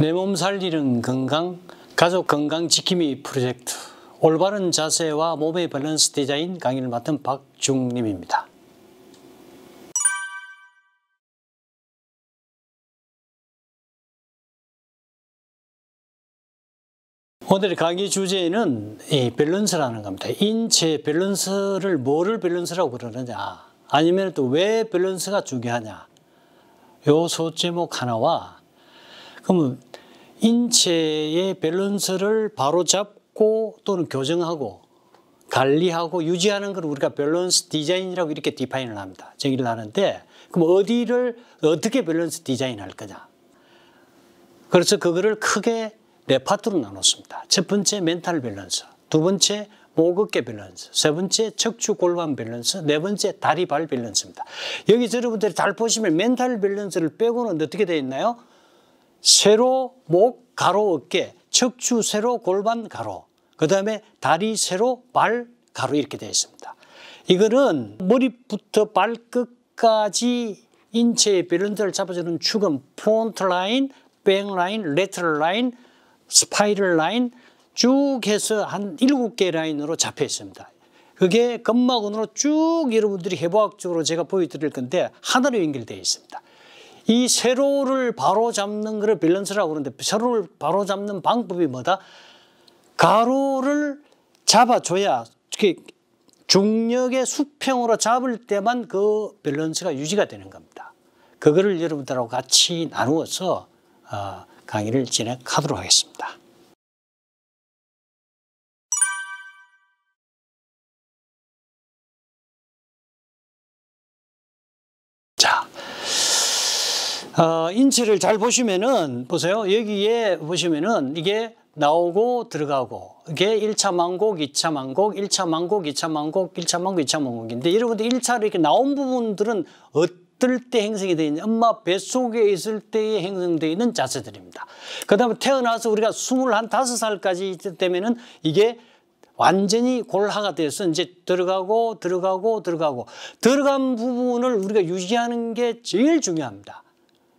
내 몸 살리는 건강, 가족 건강 지킴이 프로젝트 올바른 자세와 몸의 밸런스 디자인 강의를 맡은 박중림입니다. 오늘의 강의 주제는 이 밸런스라는 겁니다. 인체 밸런스를 뭐를 밸런스라고 그러느냐, 아니면 또 왜 밸런스가 중요하냐, 요 소제목 하나와, 그러면 인체의 밸런스를 바로잡고 또는 교정하고 관리하고 유지하는 걸 우리가 밸런스 디자인이라고 이렇게 디파인을 합니다. 정의를 하는데, 그럼 어디를 어떻게 밸런스 디자인할 거냐. 그래서 그거를 크게 네 파트로 나눴습니다. 첫 번째 멘탈 밸런스, 두 번째 목 어깨 밸런스, 세 번째 척추 골반 밸런스, 네 번째 다리 발 밸런스입니다. 여기서 여러분들이 잘 보시면 멘탈 밸런스를 빼고는 어떻게 되어 있나요? 세로 목 가로 어깨, 척추 세로 골반 가로, 그 다음에 다리 세로 발 가로 이렇게 되어 있습니다. 이거는 머리부터 발끝까지 인체의 밸런스를 잡아주는 축은 프론트 라인, 백 라인, 레터럴 라인, 스파이럴 라인 쭉 해서 한 7개 라인으로 잡혀 있습니다. 그게 근막원으로 쭉 여러분들이 해부학적으로 제가 보여드릴 건데 하나로 연결되어 있습니다. 이 세로를 바로 잡는 것을 밸런스라고 그러는데, 세로를 바로 잡는 방법이 뭐다? 가로를 잡아줘야 중력의 수평으로 잡을 때만 그 밸런스가 유지가 되는 겁니다. 그거를 여러분들하고 같이 나누어서 강의를 진행하도록 하겠습니다. 자, 인체를 잘 보시면은, 보세요. 여기에 보시면은 이게 나오고 들어가고, 이게 1차 망곡, 2차 망곡, 1차 망곡, 2차 망곡, 1차 망곡, 2차 망곡인데, 여러분들 1차로 이렇게 나온 부분들은 어떨 때 형성이 되어 있냐? 엄마 뱃속에 있을 때에 형성되어 있는 자세들입니다. 그 다음에 태어나서 우리가 25살까지 되면은 이게 완전히 골하가 돼서 이제 들어가고 들어간 부분을 우리가 유지하는 게 제일 중요합니다.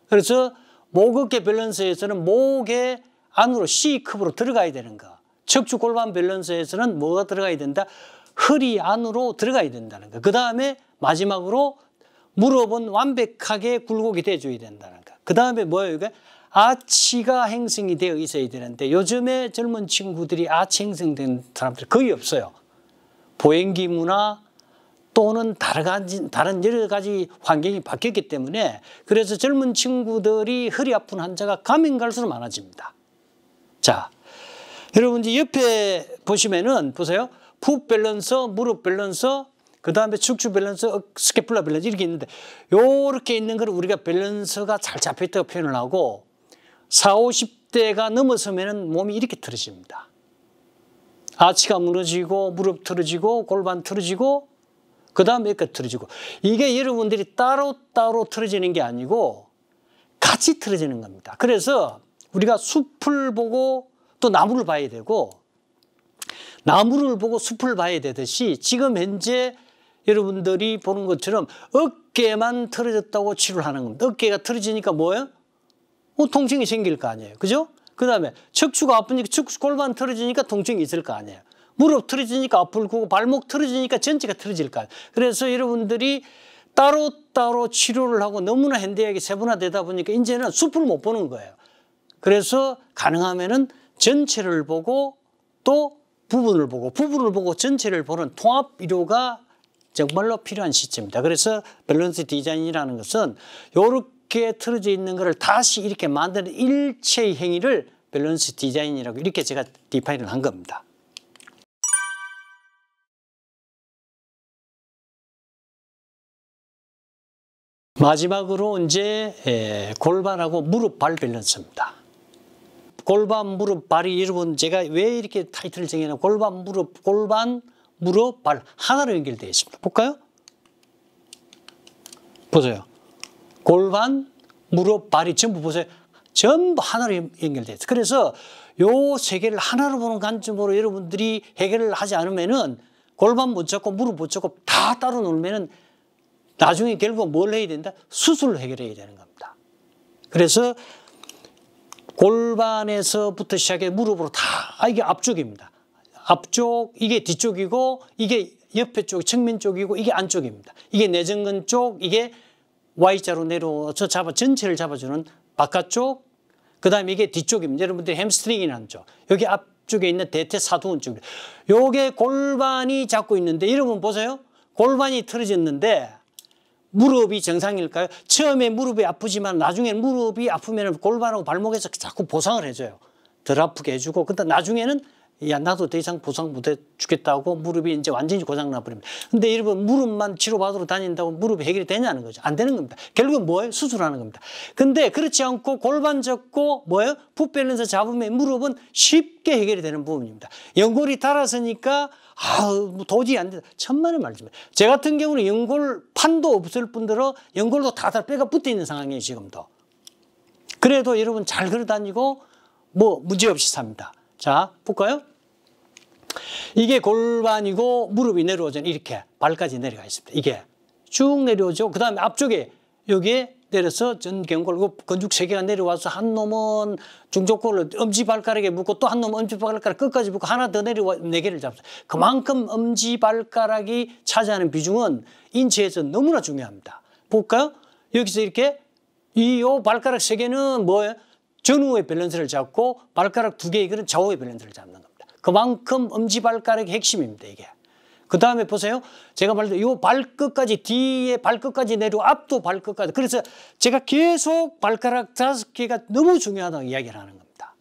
그래서 목 어깨 밸런스에서는 목의 안으로 C컵으로 들어가야 되는 거, 척추 골반 밸런스에서는 뭐가 들어가야 된다? 허리 안으로 들어가야 된다는 거. 그 다음에 마지막으로 무릎은 완벽하게 굴곡이 돼줘야 된다는 거. 그 다음에 뭐예요? 이게 아치가 형성이 되어 있어야 되는데, 요즘에 젊은 친구들이 아치 형성된 사람들이 거의 없어요. 보행기 문화 또는 다른 여러 가지 환경이 바뀌었기 때문에, 그래서 젊은 친구들이 허리 아픈 환자가 가면 갈수록 많아집니다. 자, 여러분 이제 옆에 보시면은, 보세요. 푹 밸런스, 무릎 밸런스, 그 다음에 척추 밸런스, 스캐플라 밸런스 이렇게 있는데, 요렇게 있는 걸 우리가 밸런스가 잘 잡혀있다고 표현을 하고, 40, 50대가 넘어서면은 몸이 이렇게 틀어집니다. 아치가 무너지고, 무릎 틀어지고, 골반 틀어지고, 그 다음에 어깨 틀어지고. 이게 여러분들이 따로따로 틀어지는 게 아니고 같이 틀어지는 겁니다. 그래서 우리가 숲을 보고 또 나무를 봐야 되고, 나무를 보고 숲을 봐야 되듯이, 지금 현재 여러분들이 보는 것처럼 어깨만 틀어졌다고 치료를 하는 겁니다. 어깨가 틀어지니까 뭐예요? 통증이 생길 거 아니에요. 그죠? 그 다음에 척추가 아프니까 척추 골반 틀어지니까 통증이 있을 거 아니에요. 무릎 틀어지니까 아플고, 발목 틀어지니까 전체가 틀어질 거 아니에요. 그래서 여러분들이 따로따로 치료를 하고 너무나 현대하게 세분화되다 보니까 이제는 숲을 못 보는 거예요. 그래서 가능하면은 전체를 보고 또 부분을 보고 전체를 보는 통합 의료가 정말로 필요한 시점입니다. 그래서 밸런스 디자인이라는 것은 이렇게 틀어져 있는 것을 다시 이렇게 만드는 일체의 행위를 밸런스 디자인이라고 이렇게 제가 디파인을 한 겁니다. 마지막으로 이제 골반하고 무릎 발 밸런스입니다. 골반, 무릎, 발이, 여러분 제가 왜 이렇게 타이틀을 정해놨냐면 골반, 무릎, 발 하나로 연결되어 있습니다. 볼까요? 보세요. 골반, 무릎, 발이 전부 보세요. 전부 하나로 연결되어 있어요. 그래서 요 세 개를 하나로 보는 관점으로 여러분들이 해결을 하지 않으면은 골반 못 잡고 무릎 못 잡고 다 따로 놀면은 나중에 결국 뭘 해야 된다? 수술을 해결해야 되는 겁니다. 그래서 골반에서부터 시작해 무릎으로 다 이게 앞쪽입니다. 앞쪽, 이게 뒤쪽이고 이게 옆에 쪽, 측면 쪽이고 이게 안쪽입니다. 이게 내전근 쪽, 이게 Y자로 내려와서 전체를 잡아주는 바깥쪽, 그 다음에 이게 뒤쪽입니다. 여러분들 햄스트링이라는 쪽, 여기 앞쪽에 있는 대퇴사두근 쪽. 요게 골반이 잡고 있는데 여러분 보세요. 골반이 틀어졌는데 무릎이 정상일까요? 처음에 무릎이 아프지만 나중에는 무릎이 아프면 골반하고 발목에서 자꾸 보상을 해줘요. 덜 아프게 해주고, 근데 나중에는 야, 나도 더 이상 보상 못 해주겠다고 무릎이 이제 완전히 고장나버립니다. 근데 여러분, 무릎만 치료받으러 다닌다고 무릎이 해결이 되냐는 거죠. 안 되는 겁니다. 결국은 뭐예요? 수술하는 겁니다. 근데 그렇지 않고 골반 잡고 뭐예요? 풋밸런스 잡으면 무릎은 쉽게 해결이 되는 부분입니다. 연골이 닳았으니까 뭐 도저히 안 된다. 천만의 말씀입니다. 제 같은 경우는 연골판도 없을 뿐더러 연골도 다 뼈가 붙어 있는 상황이에요, 지금도. 그래도 여러분 잘 걸어 다니고 뭐 문제없이 삽니다. 자, 볼까요? 이게 골반이고 무릎이 내려오잖아요. 이렇게 발까지 내려가 있습니다. 이게 쭉 내려오죠. 그 다음에 앞쪽에 여기에 내려서 전경골, 건축 3개가 내려와서 한 놈은 중족골을 엄지발가락에 묶고 또 한 놈은 엄지발가락 끝까지 묶고 하나 더 내려와 4개를 잡습니다. 그만큼 엄지발가락이 차지하는 비중은 인체에서 너무나 중요합니다. 볼까요? 여기서 이렇게 요 발가락 3개는 뭐예요? 전후의 밸런스를 잡고 발가락 2개 이거는 좌우의 밸런스를 잡는 겁니다. 그만큼 엄지발가락의 핵심입니다, 이게. 그 다음에 보세요. 제가 말했던 요 발끝까지, 뒤에 발끝까지 내려오고 앞도 발끝까지. 그래서 제가 계속 발가락 5개가 너무 중요하다고 이야기를 하는 겁니다.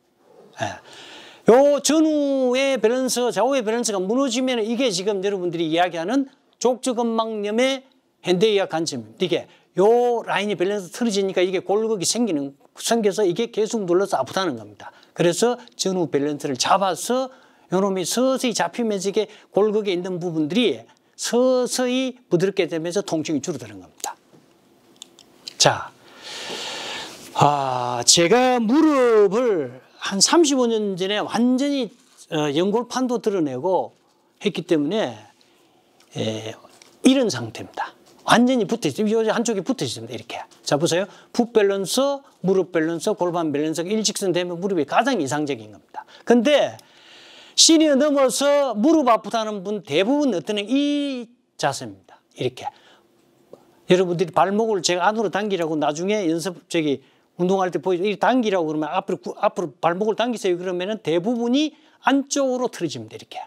예. 요 전후의 밸런스, 좌우의 밸런스가 무너지면 이게 지금 여러분들이 이야기하는 족저근막염의 현대의학 관점입니다. 이게 요 라인이 밸런스 틀어지니까 이게 골격이 생겨서 이게 계속 눌러서 아프다는 겁니다. 그래서 전후 밸런스를 잡아서 요놈이 서서히 잡히면서 이게 골격에 있는 부분들이 서서히 부드럽게 되면서 통증이 줄어드는 겁니다. 자, 제가 무릎을 한 35년 전에 완전히 연골판도 드러내고 했기 때문에 이런 상태입니다. 완전히 붙어 있습니다. 한쪽이 붙어 있습니다. 이렇게. 자, 보세요. 풋 밸런스, 무릎 밸런스, 골반 밸런스가 일직선 되면 무릎이 가장 이상적인 겁니다. 근데 시니어 넘어서 무릎 아프다는 분 대부분 어떤 이 자세입니다. 이렇게. 여러분들이 발목을 제가 안으로 당기라고 나중에 운동할 때 보이죠. 이렇게 당기라고 그러면 앞으로 발목을 당기세요. 그러면은 대부분이 안쪽으로 틀어집니다. 이렇게.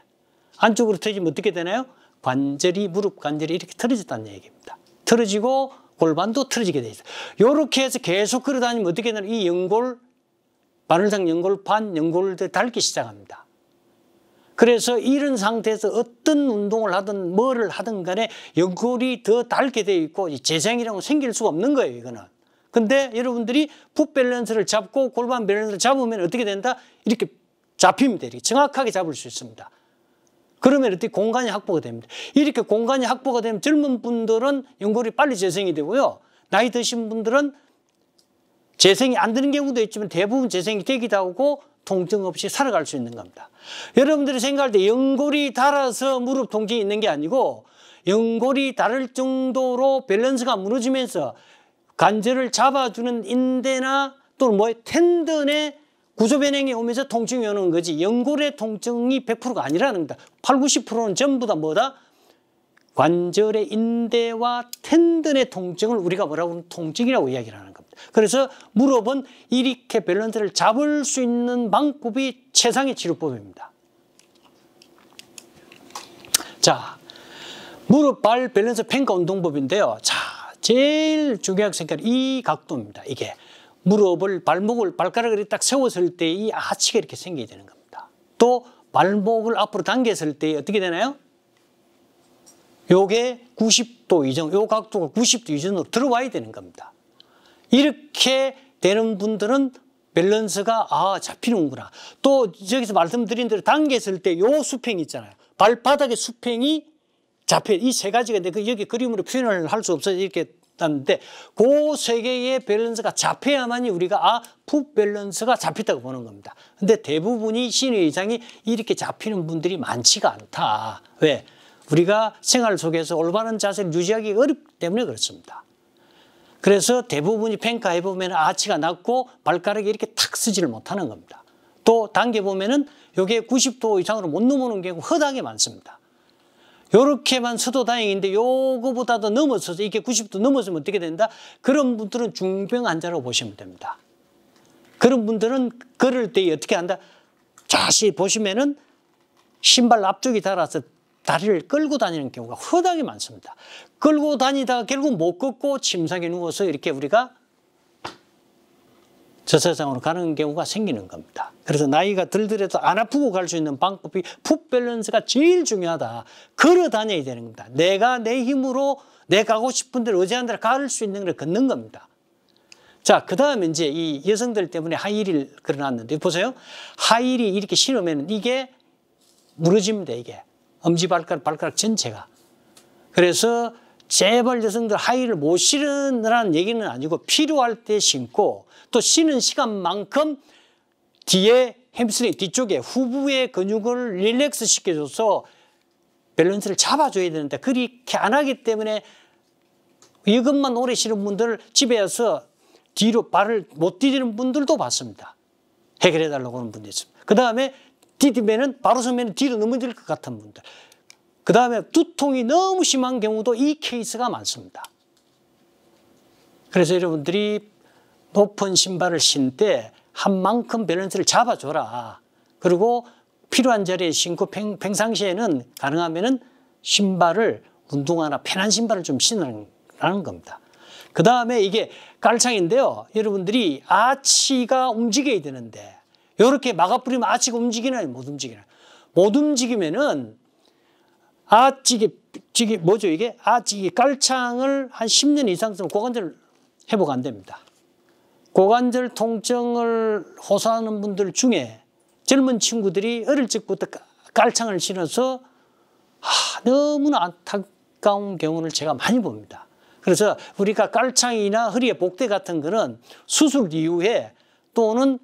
안쪽으로 틀어지면 어떻게 되나요? 무릎 관절이 이렇게 틀어졌다는 얘기입니다. 틀어지고 골반도 틀어지게 돼 있어요. 이렇게 해서 계속 걸어 다니면 어떻게 되나요? 이 연골, 바늘상 연골판, 연골들 닳기 시작합니다. 그래서 이런 상태에서 어떤 운동을 하든 뭐를 하든 간에 연골이 더 닳게 되어 있고 재생이라고 생길 수가 없는 거예요, 이거는. 근데 여러분들이 풋 밸런스를 잡고 골반 밸런스를 잡으면 어떻게 된다? 이렇게 잡힙니다. 이렇게 정확하게 잡을 수 있습니다. 그러면 어떻게 공간이 확보가 됩니다. 이렇게 공간이 확보가 되면 젊은 분들은 연골이 빨리 재생이 되고요. 나이 드신 분들은 재생이 안 되는 경우도 있지만 대부분 재생이 되기도 하고 통증 없이 살아갈 수 있는 겁니다. 여러분들이 생각할 때 연골이 닳아서 무릎 통증이 있는 게 아니고 연골이 닳을 정도로 밸런스가 무너지면서 관절을 잡아주는 인대나 또는 텐던의 구조 변형이 오면서 통증이 오는 거지 연골의 통증이 100%가 아니라는 겁니다. 80, 90%는 전부 다 뭐다? 관절의 인대와 텐던의 통증을 우리가 뭐라고 하면 통증이라고 이야기를 하는 겁니다. 그래서 무릎은 이렇게 밸런스를 잡을 수 있는 방법이 최상의 치료법입니다. 자, 무릎 발 밸런스 평가 운동법인데요. 자, 제일 중요한 생각은 이 각도입니다. 이게 무릎을 발가락을 딱 세웠을 때 이 아치가 이렇게 생겨야 되는 겁니다. 또 발목을 앞으로 당겼을 때 어떻게 되나요? 요게 90도 이전, 요 각도가 90도 이전으로 들어와야 되는 겁니다. 이렇게 되는 분들은 밸런스가 잡히는구나. 또 저기서 말씀드린 대로 당겼을 때 요 수평이 있잖아요. 발바닥의 수평이 잡혀. 이 세 가지가 있는데 여기 그림으로 표현을 할 수 없어서 이렇게 땄는데 그 세 개의 밸런스가 잡혀야만이 우리가 풋 밸런스가 잡혔다고 보는 겁니다. 근데 대부분이 시니어 이상이 이렇게 잡히는 분들이 많지가 않다. 왜? 우리가 생활 속에서 올바른 자세를 유지하기 어렵기 때문에 그렇습니다. 그래서 대부분이 평가해보면 아치가 낮고 발가락이 이렇게 탁 서지를 못하는 겁니다. 또 당겨보면은 이게 90도 이상으로 못 넘어오는 경우가 허다하게 많습니다. 요렇게만 서도 다행인데 요거보다도 넘어서서 이게 90도 넘어서면 어떻게 된다? 그런 분들은 중병 환자라고 보시면 됩니다. 그런 분들은 걸을 때 어떻게 한다? 자세히 보시면은 신발 앞쪽이 닳아서 다리를 끌고 다니는 경우가 허다하게 많습니다. 끌고 다니다가 결국 못 걷고 침상에 누워서 이렇게 우리가 저 세상으로 가는 경우가 생기는 겁니다. 그래서 나이가 들더라도 안 아프고 갈 수 있는 방법이 풋 밸런스가 제일 중요하다. 걸어 다녀야 되는 겁니다. 내가 내 힘으로 내 가고 싶은 데를 의지하는 데를 갈 수 있는 걸 걷는 겁니다. 자, 그 다음에 이제 이 여성들 때문에 하이힐을 걸어놨는데 보세요. 하이힐이 이렇게 신으면 이게 무너집니다. 이게 엄지발가락 전체가. 그래서 제발 여성들 하이힐을 못 신으라는 얘기는 아니고 필요할 때 신고 또 신은 시간만큼 뒤에 햄스트링 뒤쪽에 후부의 근육을 릴렉스 시켜줘서 밸런스를 잡아줘야 되는데 그렇게 안 하기 때문에 이것만 오래 신은 분들 집에 와서 뒤로 발을 못 디디는 분들도 봤습니다. 해결해달라고 하는 분도 있습니다. 그 다음에 디디면은 바로 서면 뒤로 넘어질 것 같은 분들. 그 다음에 두통이 너무 심한 경우도 이 케이스가 많습니다. 그래서 여러분들이 높은 신발을 신 때 한 만큼 밸런스를 잡아줘라. 그리고 필요한 자리에 신고 평상시에는 가능하면은 신발을 운동화나 편한 신발을 좀 신으라는 겁니다. 그 다음에 이게 깔창인데요. 여러분들이 아치가 움직여야 되는데 이렇게 막아버리면 아치가 움직이나요? 못 움직이나요? 못 움직이면은 아치기 뭐죠 이게? 아치기 깔창을 한 10년 이상 쓰면 고관절 회복 안 됩니다. 고관절 통증을 호소하는 분들 중에 젊은 친구들이 어릴 적부터 깔창을 신어서 너무나 안타까운 경우를 제가 많이 봅니다. 그래서 우리가 깔창이나 허리에 복대 같은 거는 수술 이후에 또는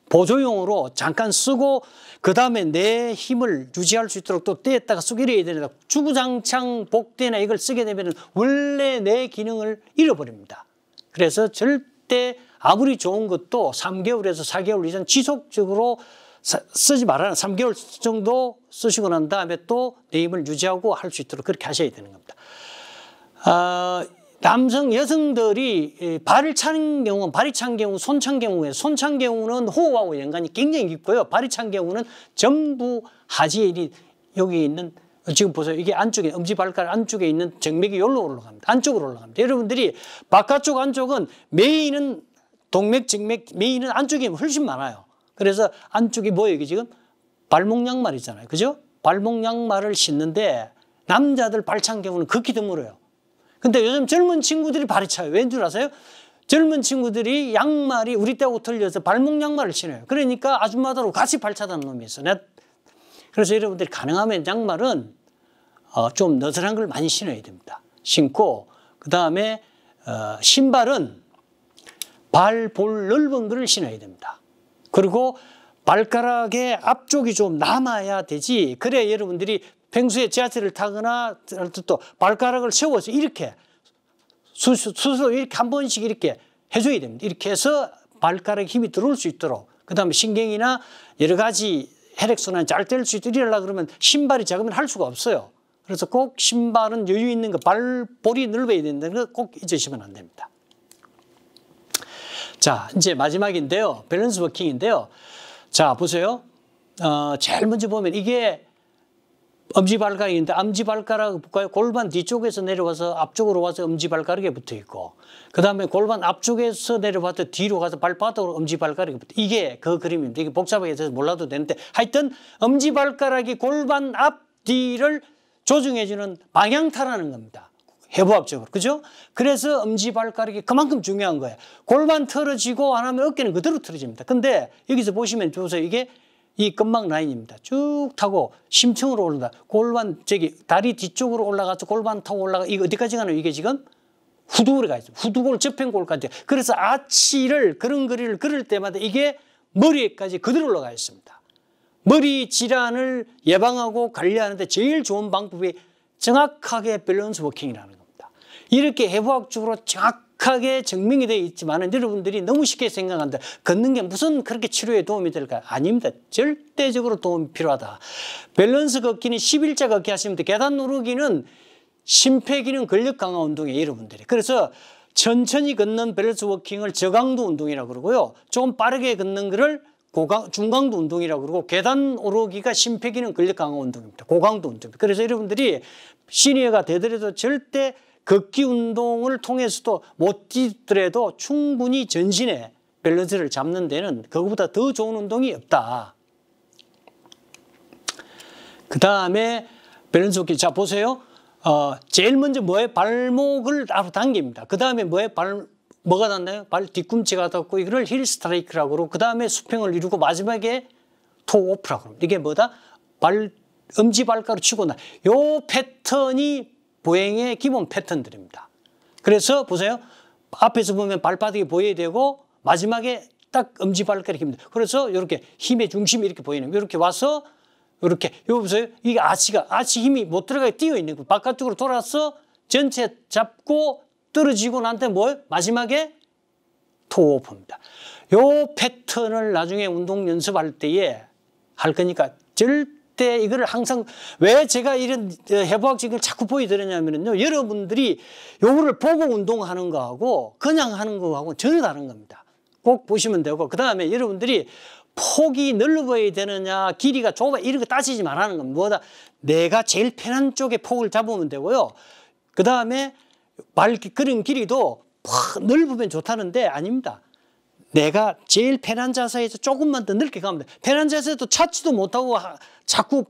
보조용으로 잠깐 쓰고 그 다음에 내 힘을 유지할 수 있도록 또 떼었다가 쓰고 이래야 되는데 주구장창 복대나 이걸 쓰게 되면 원래 내 기능을 잃어버립니다. 그래서 절대 아무리 좋은 것도 3개월에서 4개월 이상 지속적으로 쓰지 말아라. 3개월 정도 쓰시고 난 다음에 또 내 힘을 유지하고 할 수 있도록 그렇게 하셔야 되는 겁니다. 여성들이 발이 찬 경우, 손 찬 경우에, 손 찬 경우는 호흡하고 연관이 굉장히 깊고요. 발이 찬 경우는 전부 하지엘이 여기 있는, 지금 보세요. 이게 안쪽에, 엄지발가락 안쪽에 있는 정맥이 여기로 올라갑니다. 안쪽으로 올라갑니다. 여러분들이 바깥쪽, 안쪽은 메인은 동맥, 정맥, 메인은 안쪽이 훨씬 많아요. 그래서 안쪽이 뭐예요? 이게 지금 발목 양말이잖아요. 그죠? 발목 양말을 신는데 남자들 발 찬 경우는 극히 드물어요. 근데 요즘 젊은 친구들이 발이 차요. 왠 줄 아세요? 젊은 친구들이 양말이 우리 때하고 틀려서 발목 양말을 신어요. 그러니까 아줌마들하고 같이 발 차다는 놈이 있어. 그래서 여러분들이 가능하면 양말은 좀 너덜한 걸 많이 신어야 됩니다. 신고 그 다음에 신발은 발볼 넓은 걸 신어야 됩니다. 그리고 발가락의 앞쪽이 좀 남아야 되지. 그래야 여러분들이 평소에 지하철을 타거나 또 발가락을 세워서 이렇게 스스로 이렇게 한 번씩 이렇게 해줘야 됩니다. 이렇게 해서 발가락에 힘이 들어올 수 있도록. 그 다음에 신경이나 여러 가지 혈액순환이 잘 될 수 있도록 이러려고 그러면 신발이 작으면 할 수가 없어요. 그래서 꼭 신발은 여유 있는 거, 발볼이 넓어야 된다는 거 꼭 잊으시면 안 됩니다. 자, 이제 마지막인데요. 밸런스 워킹인데요. 자, 보세요. 제일 먼저 보면 이게 엄지발가락인데 엄지발가락 볼까요? 골반 뒤쪽에서 내려와서 앞쪽으로 와서 엄지발가락에 붙어 있고 그 다음에 골반 앞쪽에서 내려와서 뒤로 가서 발바닥으로 엄지발가락에 붙어 이게 그 그림입니다. 이게 복잡하게 해서 몰라도 되는데 하여튼 엄지발가락이 골반 앞 뒤를 조정해주는 방향타라는 겁니다. 해부학적으로. 그죠? 그래서 엄지발가락이 그만큼 중요한 거예요. 골반 틀어지고 안 하면 어깨는 그대로 틀어집니다. 근데 여기서 보시면 보세요. 이게 이 근막 라인입니다. 쭉 타고 심층으로 올라가. 골반, 다리 뒤쪽으로 올라가서 골반 타고 올라가. 이거 어디까지 가나요? 이게 지금 후두골에 가 있어요. 후두골 접행골까지. 그래서 아치를 그런 거리를 걸을 때마다 이게 머리에까지 그대로 올라가 있습니다. 머리 질환을 예방하고 관리하는데 제일 좋은 방법이 정확하게 밸런스 워킹이라는 겁니다. 이렇게 해부학적으로 정확하게 정확하게 증명이 되어 있지만 여러분들이 너무 쉽게 생각한다. 걷는 게 무슨 그렇게 치료에 도움이 될까? 아닙니다. 절대적으로 도움이 필요하다. 밸런스 걷기는 11자 걷기 하시면 돼. 계단 오르기는 심폐기능 근력 강화 운동이에요, 여러분들이. 그래서 천천히 걷는 밸런스 워킹을 저강도 운동이라고 그러고요. 좀 빠르게 걷는 거를 중강도 운동이라고 그러고, 계단 오르기가 심폐기능 근력 강화 운동입니다. 고강도 운동입니다. 그래서 여러분들이 시니어가 되더라도 절대 걷기 운동을 통해서도 못 뛰더라도 충분히 전신에 밸런스를 잡는 데는 그거보다 더 좋은 운동이 없다. 그 다음에 밸런스 워킹. 자, 보세요. 제일 먼저 뭐예요? 발목을 앞으로 당깁니다. 그 다음에 뭐예요? 뭐가 닿나요? 발 뒤꿈치가 닿고, 이거를 힐 스트라이크라고 그러고, 그 다음에 수평을 이루고, 마지막에 토 오프라고 합니다. 이게 뭐다? 엄지발가락 치고 요 패턴이 보행의 기본 패턴들입니다. 그래서 보세요. 앞에서 보면 발바닥이 보여야 되고, 마지막에 딱 엄지발가락이 힘입니다. 그래서 이렇게 힘의 중심이 이렇게 보이는 거예요. 이렇게 와서, 이렇게, 여기 보세요. 이게 아치 힘이 못 들어가게 뛰어 있는 거예요. 바깥쪽으로 돌아서 전체 잡고 떨어지고 난 다음에 뭐예요? 마지막에 토 오프입니다. 요 패턴을 나중에 운동 연습할 때에 할 거니까 절대 이거를 항상, 왜 제가 이런 해부학적인 자꾸 보여드리냐면요. 여러분들이 요거를 보고 운동하는 거하고 그냥 하는 거하고 전혀 다른 겁니다. 꼭 보시면 되고, 그 다음에 여러분들이 폭이 넓어야 되느냐, 길이가 좁아, 이런 거 따지지 말라는 겁니다. 뭐다? 내가 제일 편한 쪽에 폭을 잡으면 되고요. 그 다음에 걸은 길이도 넓으면 좋다는데 아닙니다. 내가 제일 편한 자세에서 조금만 더 넓게 가면 돼. 편한 자세도 찾지도 못하고 자꾸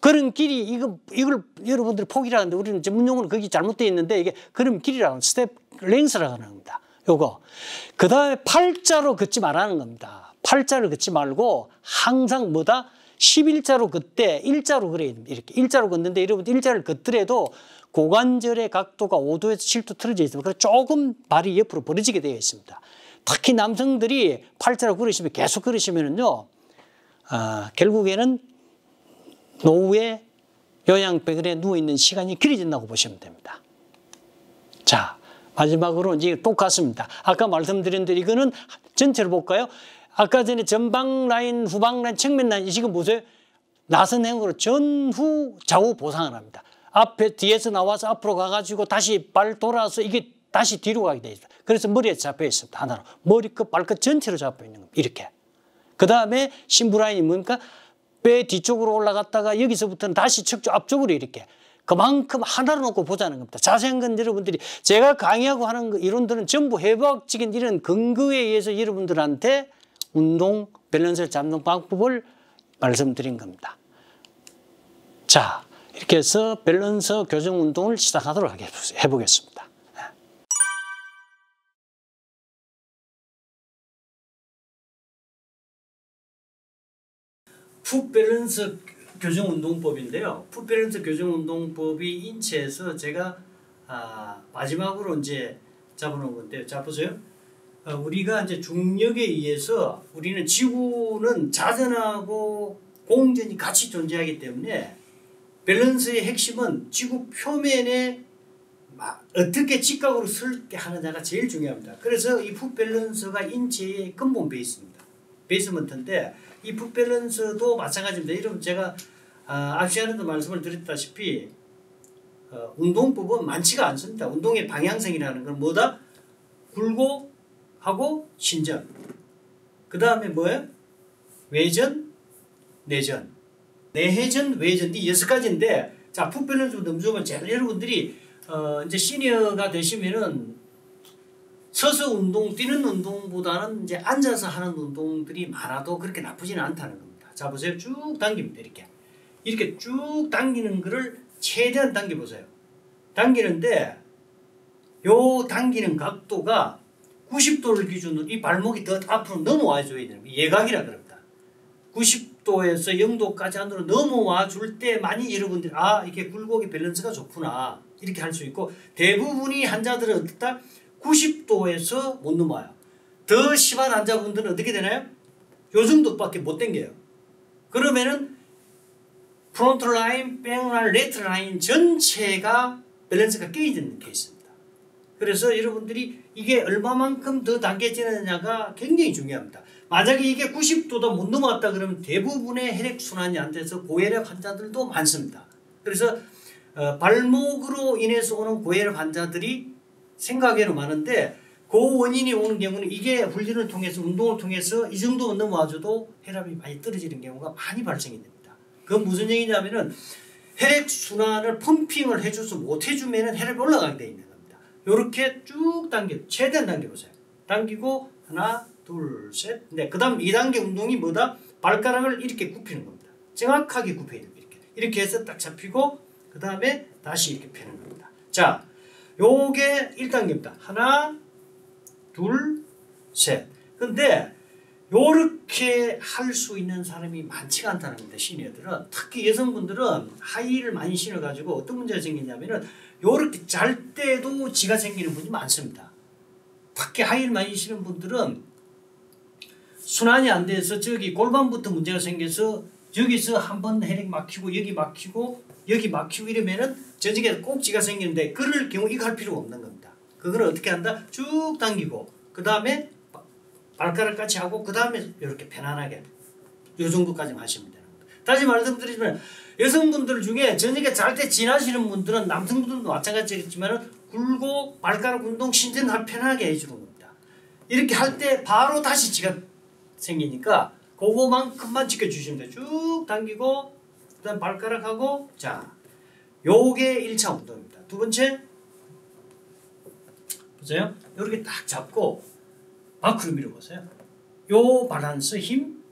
걸은 길이, 이걸 여러분들이 폭이라는데 우리는 전문용어는 거기 잘못되어 있는데, 이게 걸음 길이라고, 스텝 랭스라고 하는 겁니다. 요거. 그 다음에 팔자로 걷지 말라는 겁니다. 팔자를 걷지 말고 항상 뭐다? 11자로 걷되 일자로 걸어야 됩니다. 이렇게 일자로 걷는데, 여러분 일자를 걷더라도 고관절의 각도가 5도에서 7도 틀어져 있습니다. 그래서 조금 발이 옆으로 벌어지게 되어 있습니다. 특히 남성들이 팔자로 걸으시면, 계속 걸으시면은요, 결국에는 노후에 요양병원에 누워있는 시간이 길어진다고 보시면 됩니다. 자, 마지막으로 이제 똑같습니다. 아까 말씀드린 대로 이거는 전체를 볼까요? 아까 전에 전방 라인, 후방 라인, 측면 라인, 지금 보세요. 나선행으로 전후 좌우 보상을 합니다. 앞에 뒤에서 나와서 앞으로 가가지고 다시 발 돌아서 이게 다시 뒤로 가게 돼 있습니다. 그래서 머리에 잡혀 있습니다. 하나로. 머리끝, 발끝 전체로 잡혀 있는 겁니다. 이렇게. 그 다음에 심부 라인이 뭡니까? 배 뒤쪽으로 올라갔다가 여기서부터는 다시 척추 앞쪽으로 이렇게. 그만큼 하나로 놓고 보자는 겁니다. 자세한 건 여러분들이, 제가 강의하고 하는 거, 이론들은 전부 해부학적인 이런 근거에 의해서 여러분들한테 운동 밸런스를 잡는 방법을 말씀드린 겁니다. 자, 이렇게 해서 밸런스 교정 운동을 시작하도록 해보겠습니다. 풋 밸런스 교정 운동법인데요. 풋 밸런스 교정 운동법이 인체에서 제가 마지막으로 이제 잡아놓은 건데, 자 보세요. 우리가 이제 중력에 의해서 우리는 지구는 자전하고 공전이 같이 존재하기 때문에 밸런스의 핵심은 지구 표면에 어떻게 직각으로 설게 하느냐가 제일 중요합니다. 그래서 이 풋 밸런스가 인체의 근본 베이스입니다. 베이스먼트인데, 이 풋 밸런스도 마찬가지입니다. 여러분 제가 앞 시간에도 말씀을 드렸다시피 운동법은 많지가 않습니다. 운동의 방향성이라는 건 뭐다? 굴고 하고 신전. 그 다음에 뭐예요? 외전, 내전. 내회전, 외전. 이 6가지인데, 자, 풋 밸런스부터 넘어오면 제가 여러분들이 이제 시니어가 되시면은 서서 운동, 뛰는 운동보다는 이제 앉아서 하는 운동들이 많아도 그렇게 나쁘지는 않다는 겁니다. 자, 보세요. 쭉 당깁니다. 이렇게. 이렇게 쭉 당기는 거를 최대한 당겨보세요. 당기는데, 요 당기는 각도가 90도를 기준으로 이 발목이 더 앞으로 넘어와 줘야 되는 거예요. 예각이라 그럽니다. 90도에서 0도까지 안으로 넘어와 줄 때 많이 여러분들이 이게 굴곡의 밸런스가 좋구나 이렇게 할 수 있고, 대부분이 환자들은 어떻다? 90도에서 못 넘어와요. 더 심한 환자분들은 어떻게 되나요? 요 정도밖에 못 당겨요. 그러면은 프론트 라인, 백 라인, 레트 라인 전체가 밸런스가 깨지는 케이스입니다. 그래서 여러분들이 이게 얼마만큼 더 당겨지느냐가 굉장히 중요합니다. 만약에 이게 90도도 못 넘어갔다 그러면 대부분의 혈액순환이 안 돼서 고혈압 환자들도 많습니다. 그래서 발목으로 인해서 오는 고혈압 환자들이 생각외로 많은데 그 원인이 오는 경우는 이게 훈련을 통해서 운동을 통해서 이 정도 넘어와줘도 혈압이 많이 떨어지는 경우가 많이 발생이 됩니다. 그건 무슨 얘기냐면은 혈액순환을 펌핑을 해줘서 못 해주면 혈압이 올라가게 돼 있는 겁니다. 이렇게 쭉 최대한 당겨보세요. 당기고 하나 둘 셋 네, 그 다음 2단계 운동이 뭐다? 발가락을 이렇게 굽히는 겁니다. 정확하게 굽혀야 됩니다. 이렇게 해서 딱 잡히고 그 다음에 다시 이렇게 펴는 겁니다. 자, 요게 1단계입니다. 하나 둘 셋. 근데 요렇게 할 수 있는 사람이 많지가 않다는 겁니다. 시니어들은. 특히 여성분들은 하이힐을 많이 신어가지고 어떤 문제가 생기냐면은 요렇게 잘 때도 지가 생기는 분이 많습니다. 특히 하이힐 많이 신는 분들은 순환이 안 돼서 저기 골반부터 문제가 생겨서 여기서 한번 혈액 막히고 여기 막히고 여기 막히고 이러면은 저쪽에 꼭지가 생기는데 그럴 경우 이거 할 필요가 없는 겁니다. 그거는 어떻게 한다? 쭉 당기고 그 다음에 발가락 같이 하고 그 다음에 이렇게 편안하게 요 정도까지만 하시면 되는 겁니다. 다시 말씀드리면 여성분들 중에 저녁에 잘 때 지나시는 분들은 남성분들도 마찬가지겠지만 굴곡 발가락 운동 신전을 편하게 해주는 겁니다. 이렇게 할 때 바로 다시 지가 생기니까 그거만큼만 지켜주시면 돼요. 쭉 당기고 그 다음 발가락하고 자 요게 1차 운동입니다. 두 번째 보세요. 이렇게 딱 잡고 밖으로 밀어보세요. 요 밸런스 힘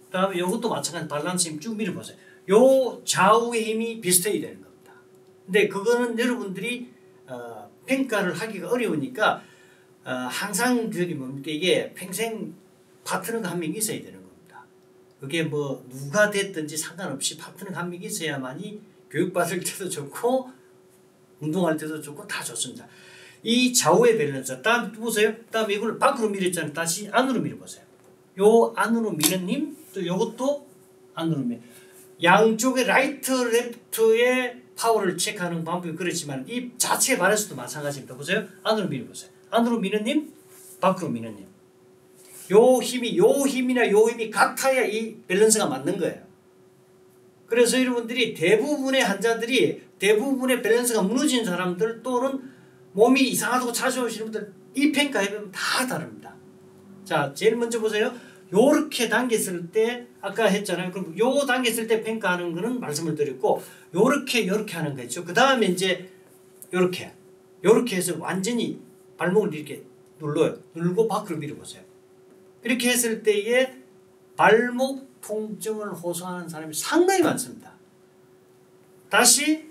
그 다음에 요것도 마찬가지 밸런스 힘 쭉 밀어보세요. 요 좌우의 힘이 비슷해야 되는 겁니다. 근데 그거는 여러분들이 평가를 하기가 어려우니까 항상 저기 뭡니까 이게 평생 파트너가 한 명 있어야 되는 겁니다. 그게 뭐 누가 됐든지 상관없이 파트너가 한 명 있어야만이 교육받을 때도 좋고 운동할 때도 좋고 다 좋습니다. 이 좌우의 밸런스. 다음 보세요. 다음에 이걸 밖으로 밀었잖아요. 다시 안으로 밀어보세요. 요 안으로 미는 힘, 또 요것도 안으로 밀. 양쪽의 라이트, 레프트의 파워를 체크하는 방법이 그렇지만 이 자체의 발에서도 마찬가지입니다. 보세요. 안으로 밀어보세요. 안으로 미는 힘, 밖으로 미는 힘. 요 힘이나 요 힘이 같아야 이 밸런스가 맞는 거예요. 그래서 여러분들이 대부분의 환자들이 대부분의 밸런스가 무너진 사람들 또는 몸이 이상하다고 찾아오시는 분들 이 평가해보면 다 다릅니다. 자, 제일 먼저 보세요. 요렇게 당겼을 때 아까 했잖아요. 그럼 요 당겼을 때 평가하는 거는 말씀을 드렸고 요렇게 하는 거죠. 그 다음에 이제 요렇게 해서 완전히 발목을 이렇게 눌러요. 눌고 밖으로 밀어보세요. 이렇게 했을 때에 발목 통증을 호소하는 사람이 상당히 많습니다. 다시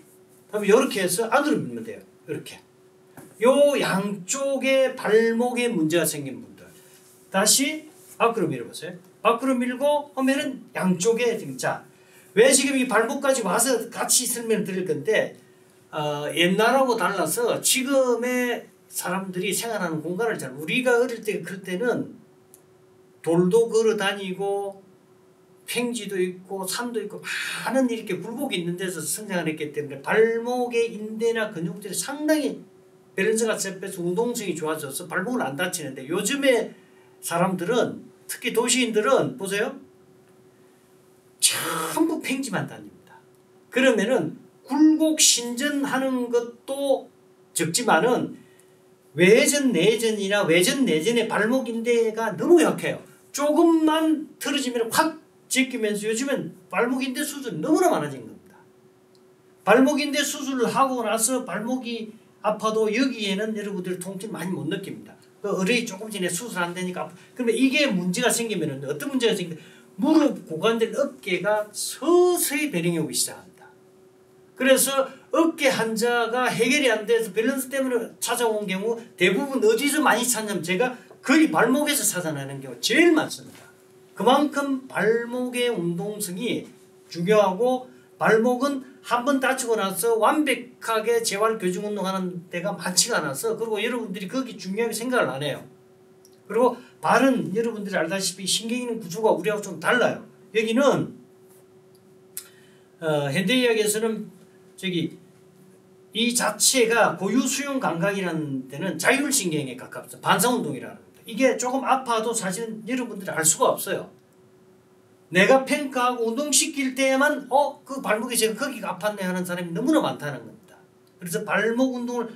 이렇게 해서 안으로 밀면 돼요. 이렇게. 요 양쪽에 발목에 문제가 생긴 분들 다시 밖으로 밀어보세요. 밖으로 밀고 하면은 양쪽에 자, 왜 지금 이 발목까지 와서 같이 설명을 드릴 건데 옛날하고 달라서 지금의 사람들이 생활하는 공간을 잘 우리가 어릴 때 그럴 때는 돌도 걸어 다니고 평지도 있고 산도 있고 많은 이렇게 굴곡이 있는 데서 성장을 했기 때문에 발목의 인대나 근육들이 상당히 밸런스가 잡혀서 운동성이 좋아져서 발목을 안 다치는데 요즘에 사람들은 특히 도시인들은 보세요. 전부 평지만 다닙니다. 그러면은 굴곡 신전하는 것도 적지만은 외전 내전이나 외전 내전의 발목 인대가 너무 약해요. 조금만 틀어지면 확 제끼면서 요즘엔 발목 인대 수술이 너무나 많아진 겁니다. 발목 인대 수술을 하고 나서 발목이 아파도 여기에는 여러분들 통증 많이 못 느낍니다. 의뢰이 조금 전에 수술 안 되니까 그러면 이게 문제가 생기면 어떤 문제가 생기면 무릎, 고관절, 어깨가 서서히 변형이 오기 시작합니다. 그래서 어깨 환자가 해결이 안 돼서 밸런스 때문에 찾아온 경우 대부분 어디서 많이 찾냐면 제가 거의 발목에서 찾아내는 경우 제일 많습니다. 그만큼 발목의 운동성이 중요하고 발목은 한번 다치고 나서 완벽하게 재활 교정 운동하는 데가 많지가 않아서 그리고 여러분들이 거기 중요하게 생각을 안 해요. 그리고 발은 여러분들이 알다시피 신경 있는 구조가 우리하고 좀 달라요. 여기는 현대의학에서는 저기 이 자체가 고유 수용 감각이라는 데는 자율신경에 가깝죠. 반사운동이라는 겁니다. 이게 조금 아파도 사실은 여러분들이 알 수가 없어요. 내가 평가하고 운동시킬 때에만 그 발목이 제가 거기가 아팠네 하는 사람이 너무나 많다는 겁니다. 그래서 발목 운동을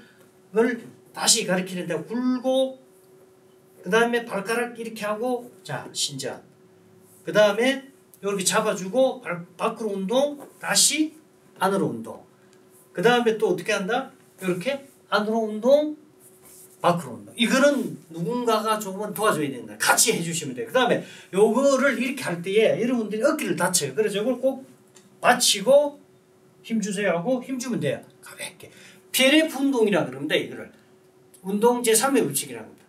다시 가르치는데 굴고 그 다음에 발가락 이렇게 하고 자 신전 그 다음에 이렇게 잡아주고 밖으로 운동 다시 안으로 운동 그 다음에 또 어떻게 한다? 이렇게 안으로 운동 밖으로 운동 이거는 누군가가 조금은 도와줘야 된다. 같이 해주시면 돼요. 그 다음에 요거를 이렇게 할 때에 여러분들이 어깨를 다쳐요. 그래서 이걸 꼭 받치고 힘주세요 하고 힘주면 돼요. 가볍게 PLF 운동이라 그럽니다. 이거를 운동 제3의 법칙이라고 합니다.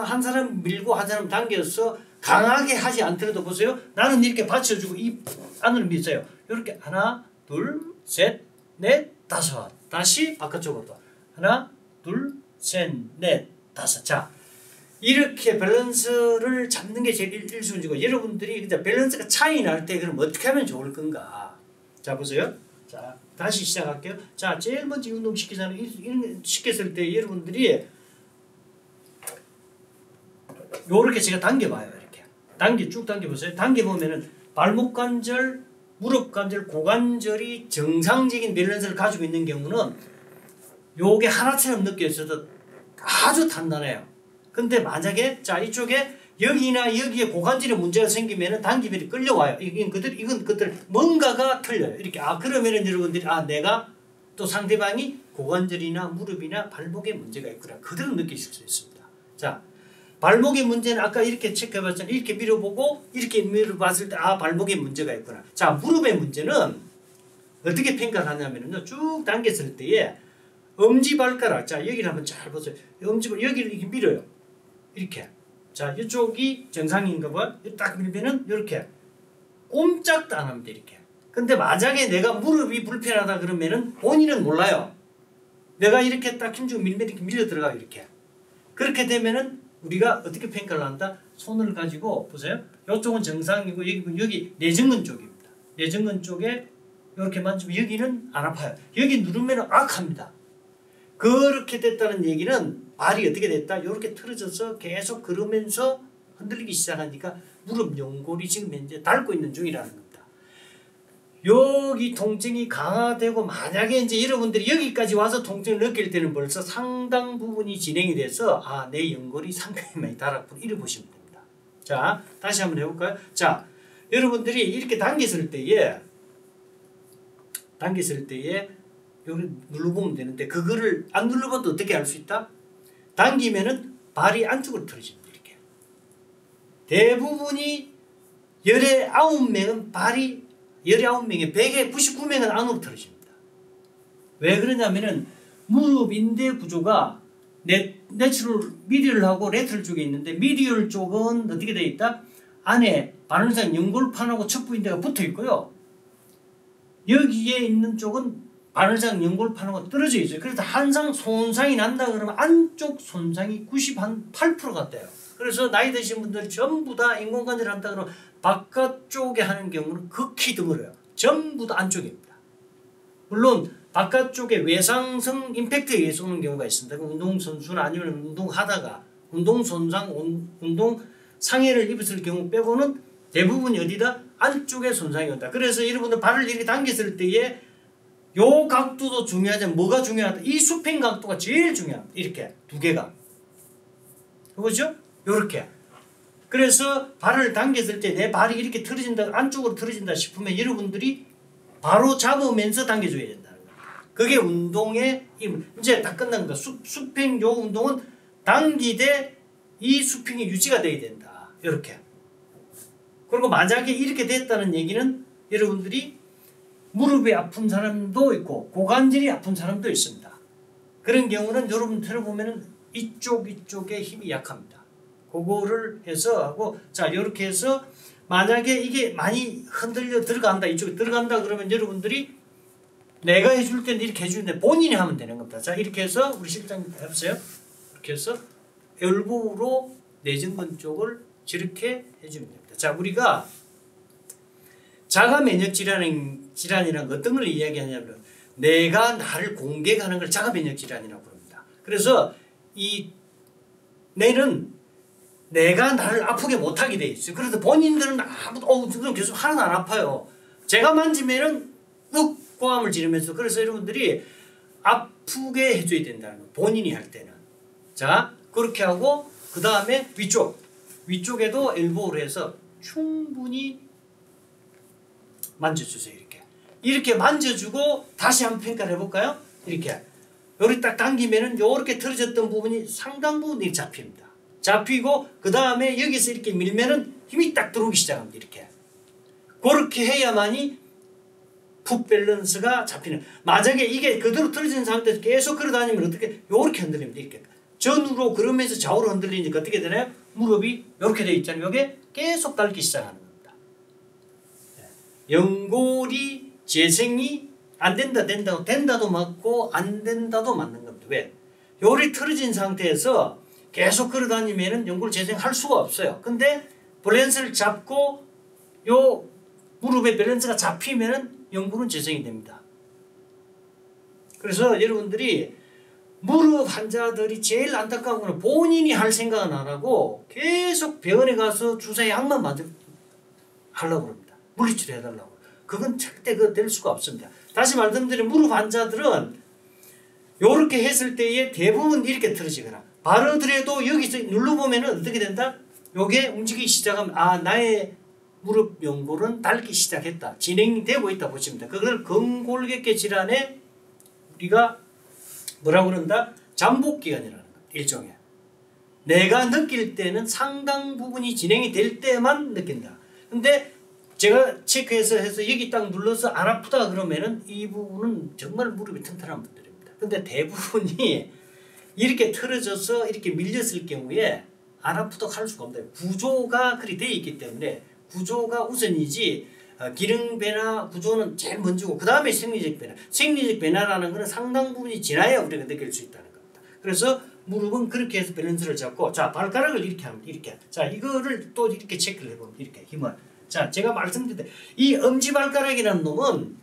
한 사람 밀고 한 사람 당겨서 강하게 하지 않더라도 보세요. 나는 이렇게 받쳐주고 이 안으로 미세요. 이렇게 하나 둘 셋 넷 다섯 다시 바깥쪽으로 하나 둘 셋 넷 다섯 자 이렇게 밸런스를 잡는 게 제일 1순위고 여러분들이 이제 밸런스가 차이 날 때 그럼 어떻게 하면 좋을 건가 자 보세요. 자 다시 시작할게요. 자 제일 먼저 운동 시키잖아요. 이런 시켰을 때 여러분들이 요렇게 제가 당겨봐요. 이렇게 쭉 당겨보세요. 당겨보면은 발목 관절, 무릎 관절, 고관절이 정상적인 밸런스를 가지고 있는 경우는 요게 하나처럼 느껴져도 아주 단단해요. 근데 만약에 자 이쪽에 여기나 여기에 고관절에 문제가 생기면은 당기면이 끌려와요. 이건 그들 뭔가가 틀려요. 이렇게 그러면은 여러분들이 내가 또 상대방이 고관절이나 무릎이나 발목에 문제가 있구나. 그대로 느끼실 수 있습니다. 자. 발목의 문제는 아까 이렇게 체크해봤잖아요. 이렇게 밀어보고 이렇게 밀어봤을 때 발목에 문제가 있구나. 자 무릎의 문제는 어떻게 평가를 하냐면요. 쭉 당겼을 때에 엄지발가락 자 여기를 한번 잘 보세요. 여기를 이렇게 밀어요. 이렇게 자 이쪽이 정상인가 봐요. 딱 밀면은 이렇게 꼼짝도 안 합니다. 이렇게 근데 만약에 내가 무릎이 불편하다 그러면은 본인은 몰라요. 내가 이렇게 딱 힘주고 밀면 이렇게 밀려 들어가요. 이렇게 그렇게 되면은 우리가 어떻게 평가를 한다? 손을 가지고 보세요. 이쪽은 정상이고 여기 내전근 쪽입니다. 내전근 쪽에 이렇게 만지면 여기는 안 아파요. 여기 누르면 악합니다. 그렇게 됐다는 얘기는 발이 어떻게 됐다? 이렇게 틀어져서 계속 걸으면서 흔들리기 시작하니까 무릎 연골이 지금 현재 닳고 있는 중이라는 겁니다. 여기 통증이 강화되고 만약에 이제 여러분들이 여기까지 와서 통증을 느낄 때는 벌써 상당 부분이 진행이 돼서 내 연골이 상당히 많이 닳았구나 이렇게 보시면 됩니다. 자 다시 한번 해볼까요? 자 여러분들이 이렇게 당겼을 때에 여기 눌러보면 되는데 그거를 안 눌러봐도 어떻게 할 수 있다? 당기면은 발이 안쪽으로 틀어집니다. 이렇게 대부분이 19명은 발이 19명에 100에 99명은 안으로 틀어집니다. 왜 그러냐면은 무릎 인대 구조가 내추럴 미디얼하고 레터럴 쪽에 있는데 미디얼 쪽은 어떻게 되어 있다? 안에 바늘상 연골판하고 척부인대가 붙어 있고요. 여기에 있는 쪽은 바늘상 연골판하고 떨어져 있어요. 그래서 항상 손상이 난다 그러면 안쪽 손상이 98%가 돼요. 그래서 나이 드신 분들 전부 다 인공관절 한다 그러면 바깥쪽에 하는 경우는 극히 드물어요. 전부 다 안쪽입니다. 물론 바깥쪽에 외상성 임팩트에 의해서 오는 경우가 있습니다. 운동선수나 아니면 운동하다가 운동손상, 운동 상해를 입었을 경우 빼고는 대부분이 어디다? 안쪽에 손상이 온다. 그래서 여러분들 발을 이렇게 당겼을 때에 요 각도도 중요하지만 뭐가 중요하다? 이 수평 각도가 제일 중요합니다. 이렇게 두 개가. 그거죠? 요렇게. 그래서 발을 당겼을 때 내 발이 이렇게 틀어진다, 안쪽으로 틀어진다 싶으면 여러분들이 바로 잡으면서 당겨줘야 된다는 거예요. 그게 운동의 이제 다 끝난 거다. 수평 요 운동은 당기되 이 수평이 유지가 돼야 된다. 이렇게. 그리고 만약에 이렇게 됐다는 얘기는 여러분들이 무릎이 아픈 사람도 있고 고관절이 아픈 사람도 있습니다. 그런 경우는 여러분 들어보면은 이쪽에 힘이 약합니다. 그거를 해서 하고 자 이렇게 해서 만약에 이게 많이 흔들려 들어간다 이쪽에 들어간다 그러면 여러분들이 내가 해줄 때는 이렇게 해주는데 본인이 하면 되는 겁니다. 자 이렇게 해서 우리 실장님 해보세요. 이렇게 해서 엘보로 내전근 쪽을 저렇게 해주면 됩니다. 자 우리가 자가 면역 질환이란 어떤 걸 이야기하냐면 내가 나를 공격하는 걸 자가변역 질환이라고 부릅니다. 그래서 이 뇌는 내가 나를 아프게 못하게 돼 있어요. 그래서 본인들은 아무도 지금 계속 하나도 안 아파요. 제가 만지면은 고함을 지르면서. 그래서 여러분들이 아프게 해줘야 된다는 거예요. 본인이 할 때는. 자, 그렇게 하고 그 다음에 위쪽에도 엘보를 해서 충분히 만져주세요. 이렇게 만져주고 다시 한번 평가를 해볼까요? 이렇게 요리 딱 당기면은 요렇게 틀어졌던 부분이 상당 부분 잡힙니다. 잡히고 그 다음에 여기서 이렇게 밀면은 힘이 딱 들어오기 시작합니다. 이렇게 그렇게 해야만이 풋 밸런스가 잡히는. 만약에 이게 그대로 틀어진 상태에서 계속 걸어다니면 어떻게 요렇게 흔들립니다. 이렇게 전으로 그러면서 좌우로 흔들리니까 어떻게 되나요? 무릎이 요렇게 되어 있잖아요. 요게 계속 닳기 시작하는 겁니다. 연골이 재생이 안 된다 된다도 맞고 안 된다도 맞는 겁니다. 왜? 요리 틀어진 상태에서 계속 걸어다니면은 연골 재생할 수가 없어요. 근데 밸런스를 잡고 요 무릎의 밸런스가 잡히면은 연골은 재생이 됩니다. 그래서 여러분들이 무릎 환자들이 제일 안타까운 건 본인이 할 생각은 안 하고 계속 병원에 가서 주사에 약만 하려고 합니다. 물리치료 해달라고. 그건 절대 될 수가 없습니다. 다시 말씀드리면 무릎 환자들은 요렇게 했을 때에 대부분 이렇게 틀어지거나 바르더라도 여기서 눌러보면 어떻게 된다? 요게 움직이기 시작하면 나의 무릎 연골은 닳기 시작했다. 진행이 되고 있다 보시면 됩니다. 그걸 근골격계 질환에 우리가 뭐라고 그런다? 잠복기간이라는 겁니다. 일종의. 내가 느낄 때는 상당 부분이 진행이 될 때만 느낀다. 근데 제가 체크해서 여기 딱 눌러서 안 아프다 그러면은 이 부분은 정말 무릎이 튼튼한 분들입니다. 근데 대부분이 이렇게 틀어져서 이렇게 밀렸을 경우에 안 아프다고 할 수가 없다. 구조가 그리 되어 있기 때문에 구조가 우선이지 기능 변화 구조는 제일 먼저고 그 다음에 생리적 변화. 생리적 변화라는 것은 상당 부분이 지나야 우리가 느낄 수 있다는 겁니다. 그래서 무릎은 그렇게 해서 밸런스를 잡고 자 발가락을 이렇게 합니다. 이렇게. 자 이거를 또 이렇게 체크를 해봅니다. 이렇게 힘을. 자 제가 말씀드릴 때 이 엄지발가락이라는 놈은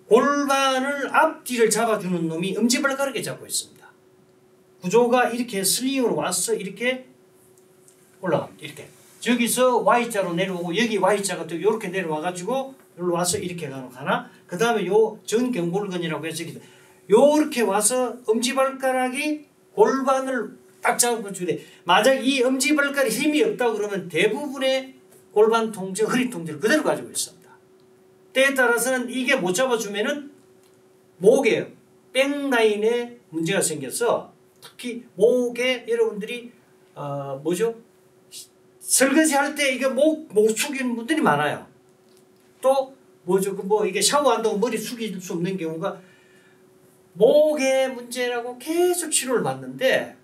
골반을 앞뒤를 잡아주는 놈이 엄지발가락에 잡고 있습니다. 구조가 이렇게 슬링으로 와서 이렇게 올라갑니다. 이렇게. 저기서 Y자로 내려오고 여기 Y자가 또 이렇게 내려와가지고 여기로 와서 이렇게 가나 그 다음에 요 전경골근이라고 해서 요렇게 와서 엄지발가락이 골반을 딱 잡아주는데 만약 이 엄지발가락에 힘이 없다고 그러면 대부분의 골반 통증, 허리 통증을 그대로 가지고 있습니다. 때에 따라서는 이게 못 잡아주면은 목에 백라인에 문제가 생겨서 특히 목에 여러분들이 설거지 할 때 이게 목 숙이는 분들이 많아요. 또 이게 샤워한다고 머리 숙일 수 없는 경우가 목의 문제라고 계속 치료를 받는데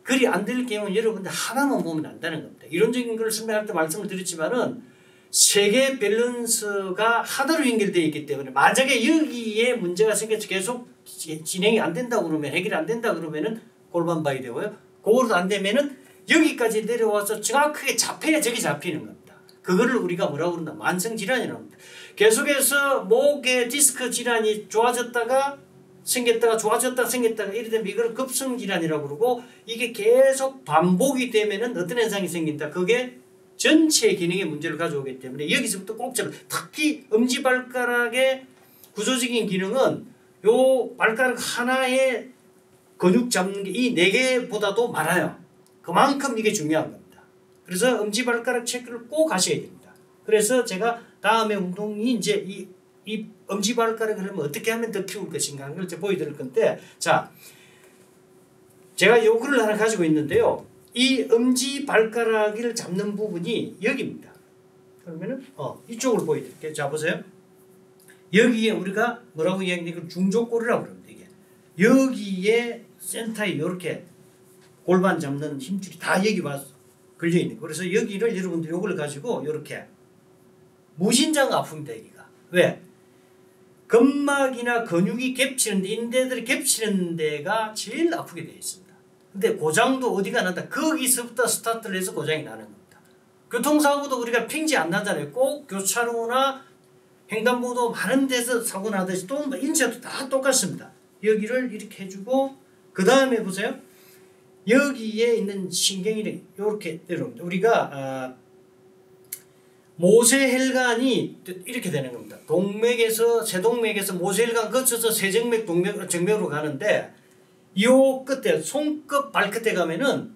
그리 안 될 경우는 여러분들 하나만 보면 안다는 겁니다. 이론적인 걸 설명할 때 말씀을 드렸지만은 세계 밸런스가 하나로 연결되어 있기 때문에 만약에 여기에 문제가 생겨서 계속 진행이 안 된다고 그러면 해결이 안 된다고 그러면은 골반 봐야 되고요. 그것도 안 되면은 여기까지 내려와서 정확하게 잡혀야 저기 잡히는 겁니다. 그거를 우리가 뭐라고 그런다? 만성질환이라고 합니다. 계속해서 목의 디스크 질환이 좋아졌다가 생겼다가 좋아졌다가 생겼다가 이래 되면 이걸 급성질환이라고 그러고 이게 계속 반복이 되면은 어떤 현상이 생긴다. 그게 전체 기능에 문제를 가져오기 때문에 여기서부터 꼭 잡아. 특히 엄지발가락의 구조적인 기능은 요 발가락 하나의 근육 잡는 게 이 4개보다도 많아요. 그만큼 이게 중요한 겁니다. 그래서 엄지발가락 체크를 꼭 하셔야 됩니다. 그래서 제가 다음에 운동이 이제 이 엄지발가락을 하면 어떻게 하면 더 키울 것인가 하는 걸 이제 보여드릴 건데 자 제가 요거를 하나 가지고 있는데요. 이 엄지발가락을 잡는 부분이 여기입니다. 그러면은 이쪽을 보여드릴게요. 자 보세요. 여기에 우리가 뭐라고 이야기하는 중족골이라고 그럽니다. 이게 여기에 센터에 이렇게 골반 잡는 힘줄이 다 여기 와서 걸려있는 거예요. 그래서 여기를 여러분들 요걸 가지고 이렇게 무신장 아픕니다. 여기가. 왜? 근막이나 근육이 겹치는데 인대들이 겹치는 데가 제일 아프게 되어 있습니다. 근데 고장도 어디가 난다. 거기서부터 스타트를 해서 고장이 나는 겁니다. 교통사고도 우리가 핑지 안 나잖아요. 꼭 교차로나 횡단보도 많은 데서 사고 나듯이 또 인체도 다 똑같습니다. 여기를 이렇게 해주고 그 다음에 보세요. 여기에 있는 신경이 이렇게 여러분 우리가 모세혈관이 이렇게 되는 겁니다. 동맥에서 세동맥에서 모세혈관 거쳐서 세정맥 정맥으로 가는데 요 끝에 손끝 발끝에 가면은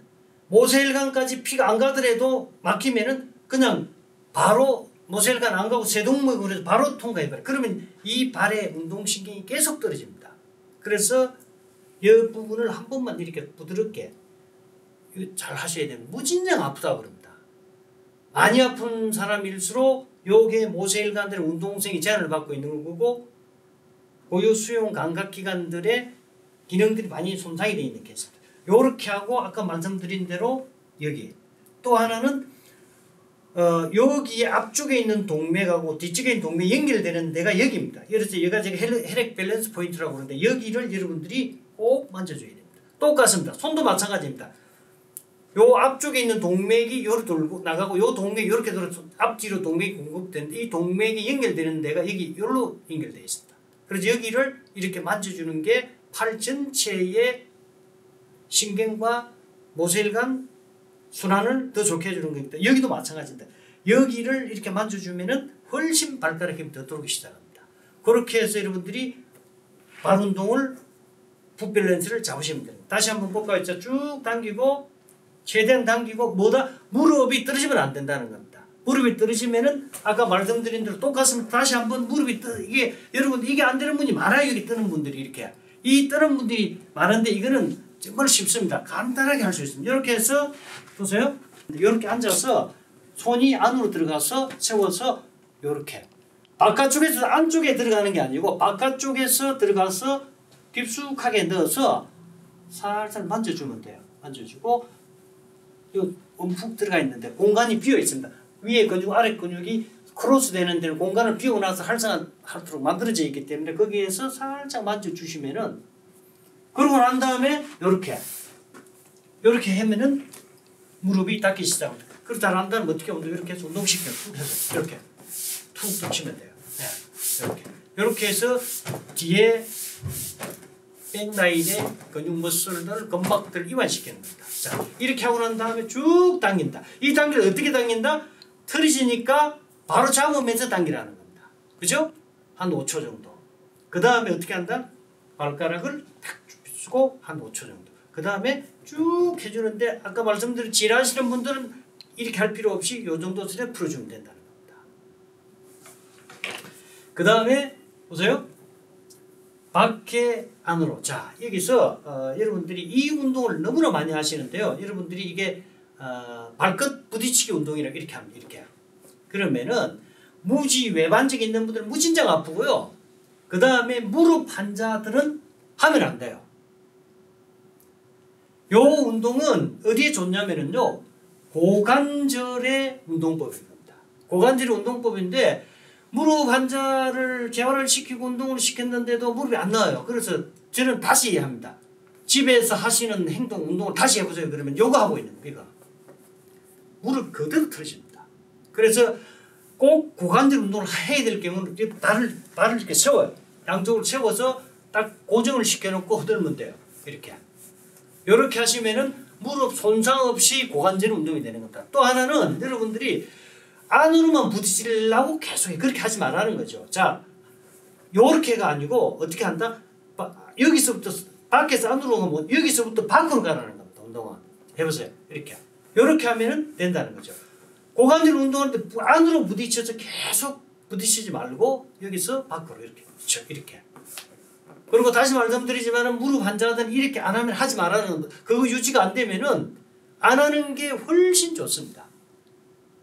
모세혈관까지 피가 안 가더라도 막히면은 그냥 바로 모세혈관 안 가고 세동맥으로 해서 바로 통과해버려요. 그러면 이 발의 운동신경이 계속 떨어집니다. 그래서 이 부분을 한 번만 이렇게 부드럽게 잘 하셔야 됩니다. 무진장 아프다 그럽니다. 많이 아픈 사람일수록 요게 모세혈관들의 운동성이 제한을 받고 있는 거고 고유 수용 감각기관들의 기능들이 많이 손상이 되어 있는 케이스입니다. 요렇게 하고 아까 말씀드린 대로 여기 또 하나는 여기 앞쪽에 있는 동맥하고 뒤쪽에 있는 동맥이 연결되는 데가 여기입니다. 그래서 여기가 제가 혈액 밸런스 포인트라고 그러는데 여기를 여러분들이 꼭 만져줘야 됩니다. 똑같습니다. 손도 마찬가지입니다. 요 앞쪽에 있는 동맥이 요렇게 돌고 나가고 요 동맥이 요렇게 돌아서 앞뒤로 동맥이 공급되는데 이 동맥이 연결되는 데가 여기 요로 연결되어 있습니다. 그래서 여기를 이렇게 만져주는 게 팔 전체의 신경과 모세혈관 순환을 더 좋게 해주는 겁니다. 여기도 마찬가지입니다. 여기를 이렇게 만져주면은 훨씬 발가락 힘이 더 돌기 시작합니다. 그렇게 해서 여러분들이 발 운동을 풋 밸런스를 잡으시면 됩니다. 다시 한번 볼까요? 쭉 당기고 최대한 당기고 뭐다? 무릎이 떨어지면 안 된다는 겁니다. 무릎이 떨어지면은 아까 말씀드린 대로 똑같습니다. 다시 한번 무릎이 이게 여러분 이게 안 되는 분이 많아요. 여기 뜨는 분들이 이렇게 이 뜨는 분들이 많은데 이거는 정말 쉽습니다. 간단하게 할 수 있습니다. 이렇게 해서 보세요. 이렇게 앉아서 손이 안으로 들어가서 세워서 이렇게 바깥쪽에서 안쪽에 들어가는 게 아니고 바깥쪽에서 들어가서 깊숙하게 넣어서 살살 만져주면 돼요. 만져주고 요 움푹 들어가 있는데 공간이 비어 있습니다. 위에 근육 아래 근육이 크로스 되는 데는 공간을 비우고 나서 활성화하도록 만들어져 있기 때문에 거기에서 살짝 만져주시면은 그러고 난 다음에 요렇게 하면은 무릎이 닿기 시작합니다. 그렇게 잘 안 닿으면 어떻게 운동 이렇게 해서 운동시켜 툭 해서 이렇게 툭 치면 돼요. 네, 이렇게 해서 뒤에 백라인의 근육 머슬들 근막들 이완시키는 겁니다. 자, 이렇게 하고 난 다음에 쭉 당긴다. 이 당기를 어떻게 당긴다? 틀어지니까 바로 잡으면서 당기라는 겁니다. 그죠? 한 5초 정도. 그 다음에 어떻게 한다? 발가락을 탁 쓰고 한 5초 정도. 그 다음에 쭉 해주는데 아까 말씀드린 지나시는 분들은 이렇게 할 필요 없이 이 정도 선에 풀어주면 된다는 겁니다. 그 다음에 보세요. 밖에 안으로. 자, 여기서 여러분들이 이 운동을 너무나 많이 하시는데요. 여러분들이 이게 발끝 부딪히기 운동이라고 이렇게 합니다. 이렇게. 그러면은 무지 외반적이 있는 분들은 무진장 아프고요. 그 다음에 무릎 환자들은 하면 안 돼요. 요 운동은 어디에 좋냐면은요. 고관절의 운동법입니다. 고관절의 운동법인데 무릎 환자를 재활을 시키고 운동을 시켰는데도 무릎이 안 나와요. 그래서 저는 다시 합니다. 집에서 하시는 행동, 운동을 다시 해보세요. 그러면 요거 하고 있는 거예요. 무릎 그대로 틀어집니다. 그래서 꼭 고관절 운동을 해야 될 경우는 발을 이렇게 세워요. 양쪽을 세워서 딱 고정을 시켜놓고 흔들면 돼요. 이렇게 하시면은 무릎 손상 없이 고관절 운동이 되는 겁니다. 또 하나는 여러분들이 안으로만 부딪히려고 계속 그렇게 하지 말라는 거죠. 자, 요렇게가 아니고 어떻게 한다? 여기서부터 밖에서 안으로 가면 여기서부터 밖으로 가라는 겁니다. 운동은. 해보세요. 이렇게 하면은 된다는 거죠. 고관절 운동할 때 안으로 부딪혀서 계속 부딪히지 말고 여기서 밖으로 이렇게. 그리고 다시 말씀드리지만 무릎 환자들은 이렇게 안 하면 하지 말라는 거. 그거 유지가 안 되면은 안 하는 게 훨씬 좋습니다.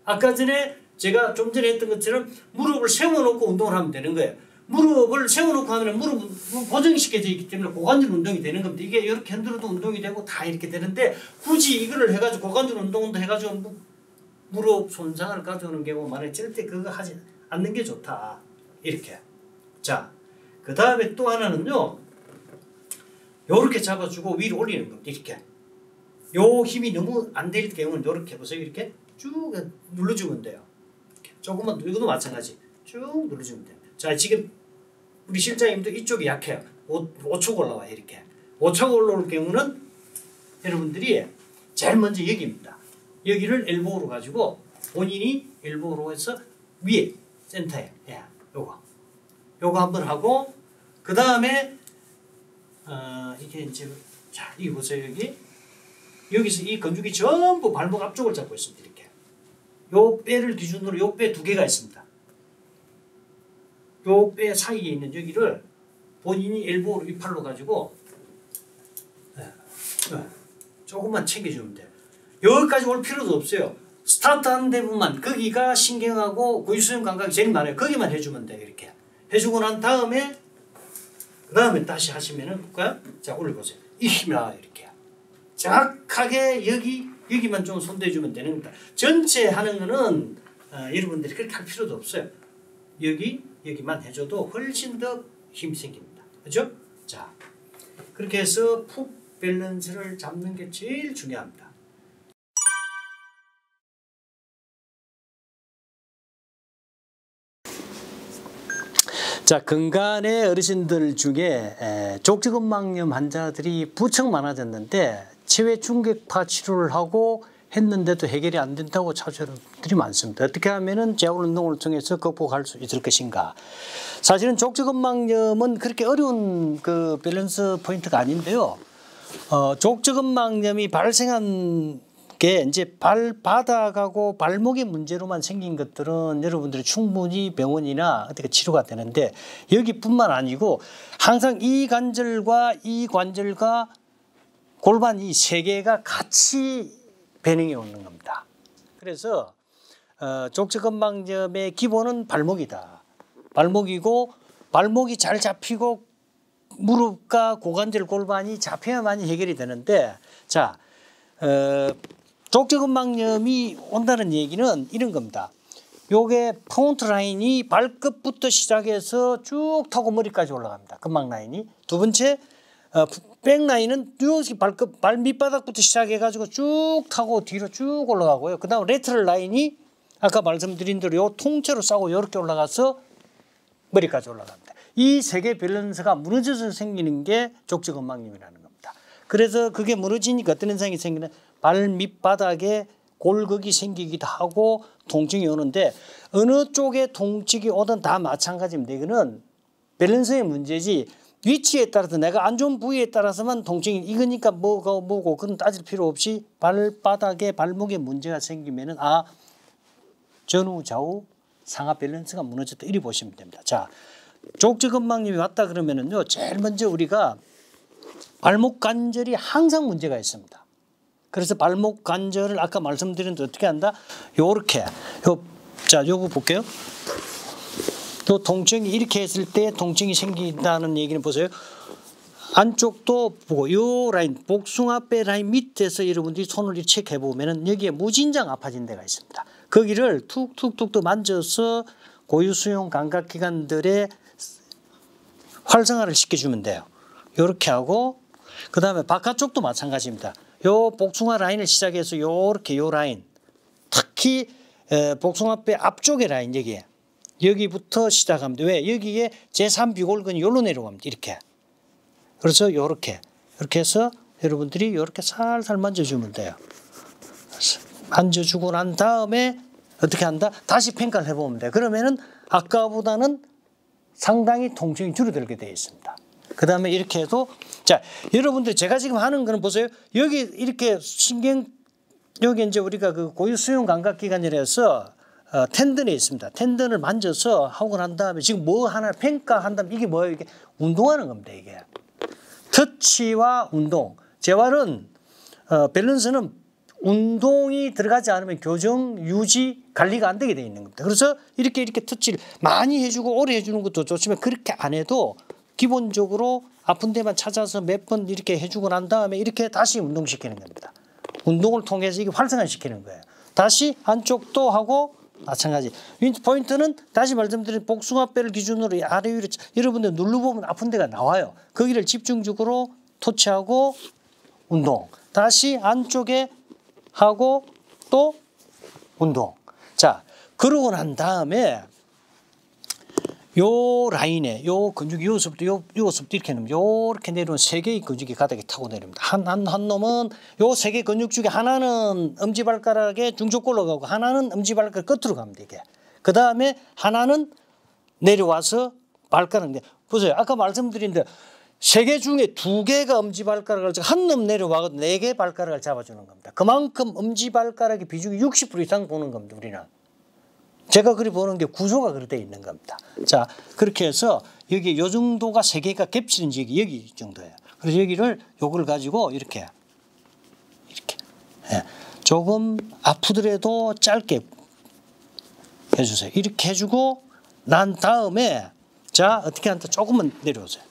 아까 전에 제가 좀 전에 했던 것처럼 무릎을 세워놓고 운동을 하면 되는 거예요. 무릎을 세워놓고 하면 무릎은 고정시켜져 있기 때문에 고관절 운동이 되는 겁니다. 이게 이렇게 흔들어도 운동이 되고 다 이렇게 되는데 굳이 이거를 해가지고 고관절 운동도 해가지고 무릎 손상을 가져오는 경우 만약에 절대 그거 하지 않는 게 좋다. 이렇게. 자, 그 다음에 또 하나는요. 요렇게 잡아주고 위로 올리는 겁니다. 이렇게. 요 힘이 너무 안 될 경우는 요렇게 보세요. 이렇게 쭉 눌러주면 돼요. 이렇게. 조금만, 이것도 마찬가지. 쭉 눌러주면 됩니다. 자, 지금 우리 실장님도 이쪽이 약해요. 5초 올라와 이렇게. 5초 올라올 경우는 여러분들이 제일 먼저 여기입니다. 여기를 엘보우로 가지고 본인이 엘보우로 해서 위에 센터에 요거 한번 하고 그 다음에 이게 이제 자 이거 보세요. 여기서 이 건조기 전부 발목 앞쪽을 잡고 있습니다. 이렇게 요 뼈를 기준으로 요 뼈 2개가 있습니다. 요 뼈 사이에 있는 여기를 본인이 엘보우로 이 팔로 가지고 조금만 챙겨주면 돼요. 여기까지 올 필요도 없어요. 스타트하는 데부만 거기가 신경하고 고유수용 감각이 제일 많아요. 거기만 해주면 돼요. 이렇게 해주고 난 다음에 그 다음에 다시 하시면은 볼까요? 자 올려보세요. 이 힘이야 이렇게 정확하게 여기만 좀 손대주면 되는 겁니다. 전체 하는 거는 여러분들이 그렇게 할 필요도 없어요. 여기만 해줘도 훨씬 더 힘이 생깁니다. 그죠? 자 그렇게 해서 푹 밸런스를 잡는 게 제일 중요합니다. 자, 근간의 어르신들 중에 족저근막염 환자들이 부쩍 많아졌는데 치외 충격파 치료를 하고 했는데도 해결이 안 된다고 찾으시는 분들이 많습니다. 어떻게 하면은 재활 운동을 통해서 극복할 수 있을 것인가? 사실은 족저근막염은 그렇게 어려운 그 밸런스 포인트가 아닌데요. 족저근막염이 발생한 게 이제 발바닥하고 발목의 문제로만 생긴 것들은 여러분들이 충분히 병원이나 어떻게 치료가 되는데 여기뿐만 아니고 항상 이 관절과 이 관절과 골반 이 세 개가 같이 변형해 오는 겁니다. 그래서 족저근막염의 기본은 발목이다. 발목이고 발목이 잘 잡히고 무릎과 고관절 골반이 잡혀야만이 해결이 되는데 자 족저근막염이 온다는 얘기는 이런 겁니다. 요게 프론트 라인이 발끝부터 시작해서 쭉 타고 머리까지 올라갑니다. 근막 라인이. 두 번째 백 라인은 쭉 발 밑바닥부터 시작해가지고 쭉 타고 뒤로 쭉 올라가고요. 그 다음 레터럴 라인이 아까 말씀드린 대로 요 통째로 싸고 이렇게 올라가서 머리까지 올라갑니다. 이 세 개 밸런스가 무너져서 생기는 게 족저근막염이라는 겁니다. 그래서 그게 무너지니까 어떤 현상이 생기는 발 밑바닥에 골격이 생기기도 하고 통증이 오는데 어느 쪽에 통증이 오든 다 마찬가지입니다. 이거는 밸런스의 문제지 위치에 따라서 내가 안 좋은 부위에 따라서만 통증이 이거니까 뭐고 그건 따질 필요 없이 발바닥에 발목에 문제가 생기면은 전후 좌우 상하 밸런스가 무너졌다 이리 보시면 됩니다. 자, 족저근막염이 왔다 그러면은요 제일 먼저 우리가 발목 관절이 항상 문제가 있습니다. 그래서 발목 관절을 아까 말씀드린 대로 어떻게 한다? 요렇게. 자, 요거 볼게요. 요 통증이 이렇게 했을 때 통증이 생긴다는 얘기는 보세요. 안쪽도 보고 요 라인, 복숭아뼈 라인 밑에서 여러분들이 손을 이렇게 체크해 보면은 여기에 무진장 아파진 데가 있습니다. 거기를 툭툭툭 만져서 고유수용 감각기관들의 활성화를 시켜주면 돼요. 요렇게 하고 그 다음에 바깥쪽도 마찬가지입니다. 요 복숭아 라인을 시작해서 요렇게 요 라인 특히 복숭아뼈 앞쪽의 라인 여기부터 시작합니다. 왜? 여기에 제3비골근이 요로 내려갑니다. 이렇게. 그래서 요렇게 해서 여러분들이 요렇게 살살 만져주면 돼요. 만져주고 난 다음에 어떻게 한다? 다시 평가를 해보면 돼요. 그러면은 아까보다는 상당히 통증이 줄어들게 되어 있습니다. 그 다음에 이렇게 해도 자 여러분들 제가 지금 하는 거는 보세요. 여기 이렇게 여기 이제 우리가 그 고유수용 감각기관이라서 텐던이 있습니다. 텐던을 만져서 하고 난 다음에 지금 뭐 하나 평가한다면 이게 뭐예요? 이게 운동하는 겁니다. 이게 터치와 운동. 재활은 밸런스는 운동이 들어가지 않으면 교정, 유지, 관리가 안 되게 되어 있는 겁니다. 그래서 이렇게 터치를 많이 해주고 오래 해주는 것도 좋지만 그렇게 안 해도 기본적으로 아픈 데만 찾아서 몇 번 이렇게 해주고 난 다음에 이렇게 다시 운동시키는 겁니다. 운동을 통해서 이게 활성화시키는 거예요. 다시 안쪽도 하고 마찬가지. 포인트는 다시 말씀드린 복숭아뼈를 기준으로 아래 위로 여러분들 눌러보면 아픈 데가 나와요. 거기를 집중적으로 터치하고 운동. 다시 안쪽에 하고 또 운동. 자, 그러고 난 다음에 요 라인에 요 근육이 요서부터 요서부터 이렇게 내면 요렇게 내려온 세 개의 근육이 가닥에 타고 내립니다. 한 놈은 요 세 개 근육 중에 하나는 엄지발가락에 중족골로 가고 하나는 엄지발가락 끝으로 갑니다. 이게. 그 다음에 하나는 내려와서 발가락 보세요. 아까 말씀드린 대로 세 개 중에 두 개가 엄지발가락을 한 놈 내려와서 네 개 발가락을 잡아주는 겁니다. 그만큼 엄지발가락의 비중이 60% 이상 보는 겁니다. 우리는. 제가 그리 보는 게 구조가 그렇게 되어 있는 겁니다. 자, 그렇게 해서 여기 요 정도가 세 개가 겹치는 지역이 여기 정도예요. 그래서 여기를 요걸 가지고 이렇게 예, 조금 아프더라도 짧게 해주세요. 이렇게 해주고 난 다음에 자 어떻게 한다 조금만 내려오세요.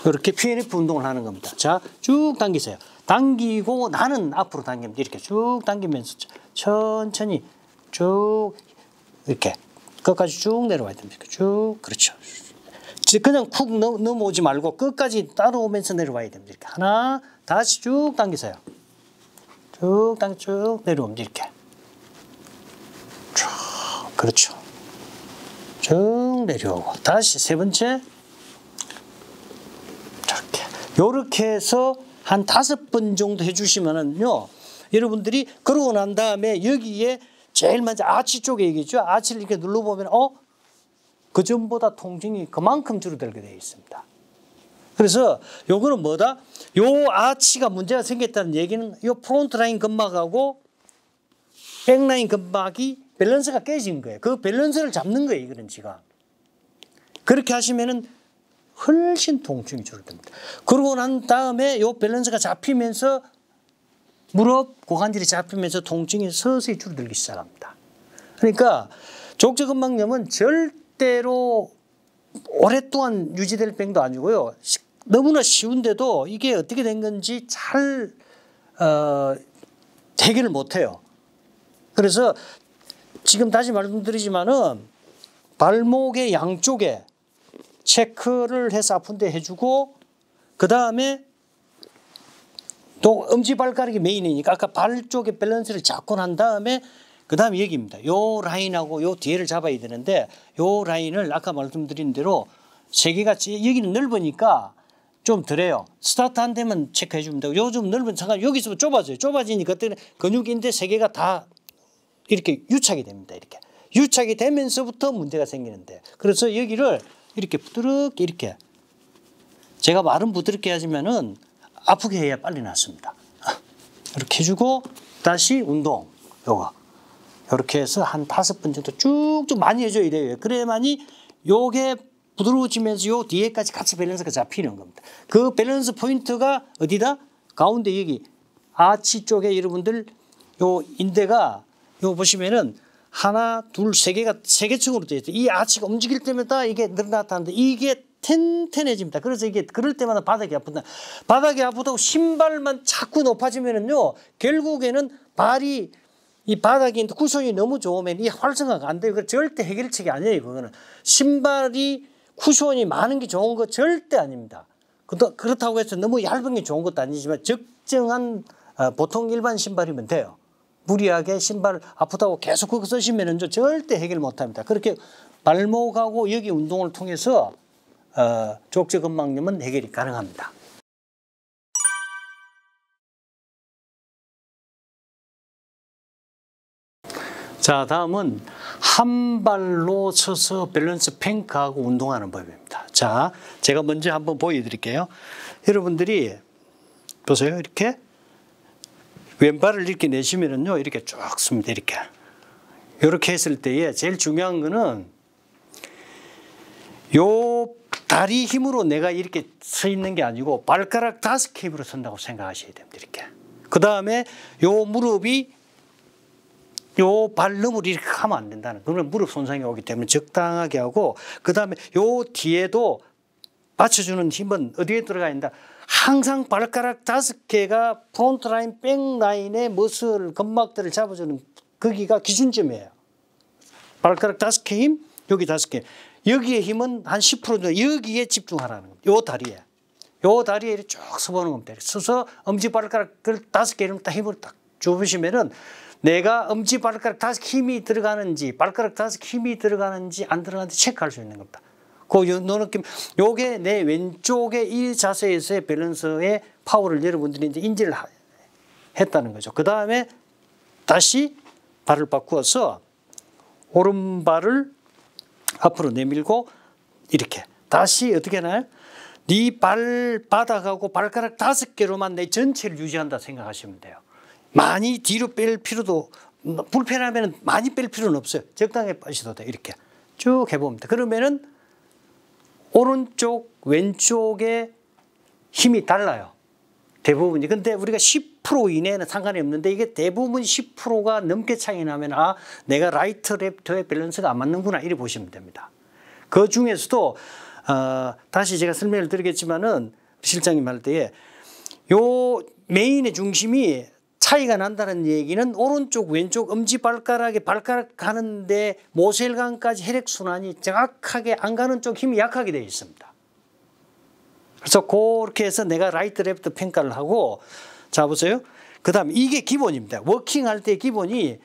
이렇게 PNF 운동을 하는 겁니다. 자, 쭉 당기세요. 당기고 나는 앞으로 당깁니다. 이렇게 쭉 당기면서 천천히 쭉 이렇게 끝까지 쭉 내려와야 됩니다. 쭉 그렇죠. 그냥 쿡 넘어오지 말고 끝까지 따라오면서 내려와야 됩니다. 이렇게 하나 다시 쭉 당기세요. 쭉 당겨 쭉 내려옵니다. 이렇게 쭉 그렇죠. 쭉 내려오고 다시 세 번째 이렇게 해서 한 5번 정도 해주시면은요 여러분들이 그러고 난 다음에 여기에 제일 먼저 아치 쪽에 얘기죠. 아치를 이렇게 눌러보면 그 전보다 통증이 그만큼 줄어들게 되어 있습니다. 그래서 요거는 뭐다? 요 아치가 문제가 생겼다는 얘기는 요 프론트 라인 근막하고 백 라인 근막이 밸런스가 깨진 거예요. 그 밸런스를 잡는 거예요. 이거는 지가. 그렇게 하시면은 훨씬 통증이 줄어듭니다. 그러고 난 다음에 요 밸런스가 잡히면서 무릎, 고관절이 잡히면서 통증이 서서히 줄어들기 시작합니다. 그러니까 족저근막염은 절대로 오랫동안 유지될 병도 아니고요. 너무나 쉬운데도 이게 어떻게 된 건지 잘 해결을 못해요. 그래서 지금 다시 말씀드리지만은 발목의 양쪽에 체크를 해서 아픈데 해주고 그 다음에 또 엄지발가락이 메인이니까 아까 발 쪽에 밸런스를 잡고 난 다음에 그 다음에 여기입니다. 요 라인하고 요 뒤에를 잡아야 되는데 요 라인을 아까 말씀드린 대로 세 개가 여기는 넓으니까 좀 덜해요. 스타트 한 대만 체크해 주면 되고 요즘 넓은 상관 여기 있으면 좁아져요. 좁아지니까 그때는 근육인데 세 개가 다 이렇게 유착이 됩니다. 이렇게 유착이 되면서부터 문제가 생기는데 그래서 여기를 이렇게 부드럽게 이렇게 제가 말은 부드럽게 하지만은 아프게 해야 빨리 낫습니다. 이렇게 해주고 다시 운동 요거 이렇게 해서 한 5번 정도 쭉쭉 많이 해줘야 돼요. 그래야만이 요게 부드러워지면서 요 뒤에까지 같이 밸런스가 잡히는 겁니다. 그 밸런스 포인트가 어디다? 가운데 여기 아치 쪽에 여러분들 요 인대가 요 보시면은 하나, 둘, 세 개가 세 개 층으로 되어 있어요. 이 아치가 움직일 때마다 이게 늘어나타는데 이게 텐텐해집니다. 그래서 이게 그럴 때마다 바닥이 아프다. 바닥이 아프다고 신발만 자꾸 높아지면은요, 결국에는 발이 이 바닥에 있는 쿠션이 너무 좋으면 이 활성화가 안 돼요. 절대 해결책이 아니에요. 그거는 신발이 쿠션이 많은 게 좋은 거 절대 아닙니다. 그렇다고 해서 너무 얇은 게 좋은 것도 아니지만 적정한 보통 일반 신발이면 돼요. 무리하게 신발 아프다고 계속 그거 쓰시면은 절대 해결 못 합니다. 그렇게 발목하고 여기 운동을 통해서 족저근막염은 해결이 가능합니다. 자, 다음은 한 발로 서서 밸런스 팽크하고 운동하는 법입니다. 자, 제가 먼저 한번 보여드릴게요. 여러분들이 보세요. 이렇게 왼발을 이렇게 내시면은요, 이렇게 쭉 씁니다. 이렇게 했을 때에 제일 중요한 거는 요 다리 힘으로 내가 이렇게 서 있는 게 아니고 발가락 5개 힘으로 선다고 생각하셔야 됩니다. 이렇게. 그 다음에 요 무릎이 요 발너머로 이렇게 하면 안 된다는. 그러면 무릎 손상이 오기 때문에 적당하게 하고, 그 다음에 요 뒤에도 받쳐주는 힘은 어디에 들어가 있다? 항상 발가락 5개가 프론트 라인, 백 라인의 머슬, 근막들을 잡아주는 거기가 기준점이에요. 발가락 5개 힘, 여기 5개. 여기에 힘은 한 10% 정도 여기에 집중하라는 겁니다. 요 다리에. 요 다리에 이렇게 쭉 서보는 겁니다. 서서 엄지발가락을 5개를 딱 힘을 딱 줘보시면은 내가 엄지발가락 다섯 힘이 들어가는지, 발가락 다섯 힘이 들어가는지 안 들어가는지 체크할 수 있는 겁니다. 그 느낌, 요게 내 왼쪽의 이 자세에서의 밸런스의 파워를 여러분들이 이제 인지를 했다는 거죠. 그 다음에 다시 발을 바꾸어서 오른발을 앞으로 내밀고 이렇게 다시 어떻게 하나요? 네 발바닥하고 발가락 다섯 개로만 내 전체를 유지한다 생각하시면 돼요. 많이 뒤로 뺄 필요도, 불편하면 많이 뺄 필요는 없어요. 적당히 빠셔도 돼요. 이렇게 쭉 해보면 돼. 그러면은 오른쪽, 왼쪽의 힘이 달라요. 대부분이. 근데 우리가 10% 이내는 상관이 없는데 이게 대부분 10%가 넘게 차이 나면 아, 내가 라이트 랩트의 밸런스가 안 맞는구나. 이렇게 보시면 됩니다. 그 중에서도 다시 제가 설명을 드리겠지만은 실장님 할 때에 요 메인의 중심이 차이가 난다는 얘기는 오른쪽, 왼쪽 엄지발가락에 발가락 가는데 모세혈관까지 혈액순환이 정확하게 안 가는 쪽 힘이 약하게 되어 있습니다. 그래서 그렇게 해서 내가 라이트 레프트 평가를 하고 자 보세요. 그 다음 이게 기본입니다. 워킹할 때 기본이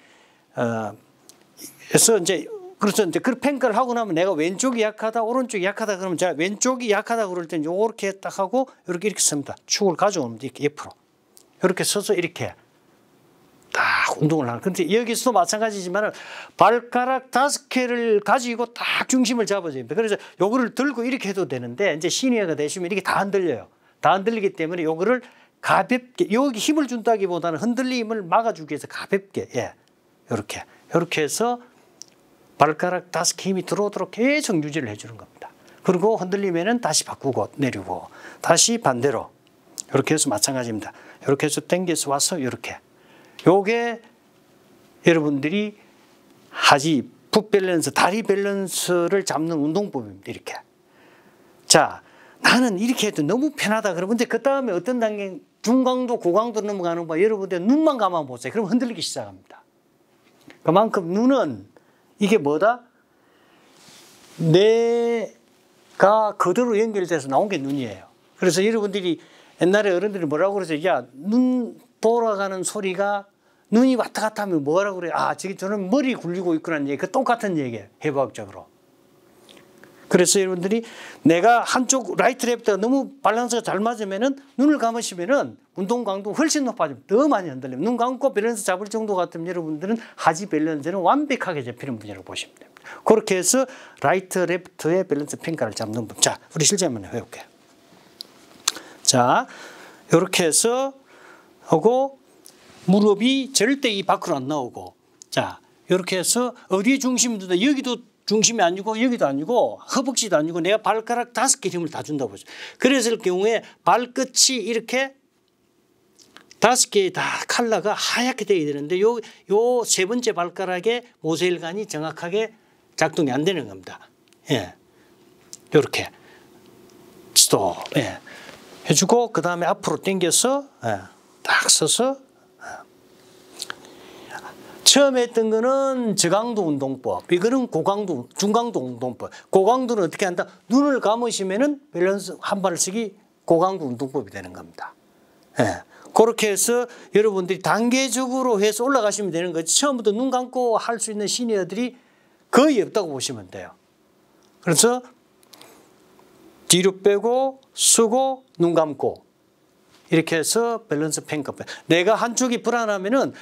그래서 이제 그래서 이제 그 평가를 하고 나면 내가 왼쪽이 약하다, 오른쪽이 약하다 그러면 제가 왼쪽이 약하다 그럴 때는 요렇게 딱 하고 이렇게 씁니다. 축을 가져오면 이렇게 옆으로 이렇게 서서 이렇게 딱 운동을 하는. 근데 여기서도 마찬가지지만 발가락 다섯 개를 가지고 딱 중심을 잡아줘야 됩니다. 그래서 요거를 들고 이렇게 해도 되는데 이제 시니어가 되시면 이게 다 흔들려요. 다 흔들리기 때문에 요거를 가볍게 여기 힘을 준다기보다는 흔들림을 막아주기 위해서 가볍게 요렇게 해서 발가락 다섯 개 힘이 들어오도록 계속 유지를 해주는 겁니다. 그리고 흔들리면은 다시 바꾸고 내리고 다시 반대로 이렇게 해서 마찬가지입니다. 이렇게 해서 당겨서 와서 이렇게. 요게 여러분들이 하지 풋 밸런스, 다리 밸런스를 잡는 운동법입니다. 이렇게. 자, 나는 이렇게 해도 너무 편하다. 그러면 그 다음에 어떤 단계 중강도, 고강도 넘어가는 거 여러분들 눈만 감아 보세요. 그럼 흔들리기 시작합니다. 그만큼 눈은 이게 뭐다? 뇌가 그대로 연결돼서 나온 게 눈이에요. 그래서 여러분들이 옛날에 어른들이 뭐라고 그러세요? 야, 눈 돌아가는 소리가 눈이 왔다 갔다 하면 뭐라고 그래요? 아, 저는 머리 굴리고 있구나. 얘기. 그 똑같은 얘기예요. 해부학적으로. 그래서 여러분들이 내가 한쪽 라이트 랩트가 너무 밸런스가 잘 맞으면은 눈을 감으시면은 운동 강도 훨씬 높아집니다. 더 많이 흔들리면. 눈 감고 밸런스 잡을 정도 같으면 여러분들은 하지 밸런스는 완벽하게 잡히는 분이라고 보시면 됩니다. 그렇게 해서 라이트 랩트의 밸런스 평가를 잡는 분. 자, 우리 실제 한번 해볼게요. 자, 이렇게 해서 하고 무릎이 절대 이 밖으로 안 나오고 자, 이렇게 해서 어디에 중심이 둔다. 여기도 중심이 아니고 여기도 아니고 허벅지도 아니고 내가 발가락 다섯 개 힘을 다 준다고 보죠. 그랬을 경우에 발끝이 이렇게 다섯 개의 다 컬러가 하얗게 되어야 되는데 요 세 번째 발가락에 모세혈관이 정확하게 작동이 안 되는 겁니다. 예. 요렇게 스톱. 예. 해주고 그 다음에 앞으로 당겨서 예. 딱 서서 처음에 했던 거는 저강도 운동법, 이거는 고강도, 중강도 운동법. 고강도는 어떻게 한다? 눈을 감으시면은 밸런스 한 발을 쓰기 고강도 운동법이 되는 겁니다. 예. 그렇게 해서 여러분들이 단계적으로 해서 올라가시면 되는 거지. 처음부터 눈 감고 할 수 있는 시니어들이 거의 없다고 보시면 돼요. 그래서 뒤로 빼고 쓰고 눈 감고 이렇게 해서 밸런스 평가법. 내가 한쪽이 불안하면은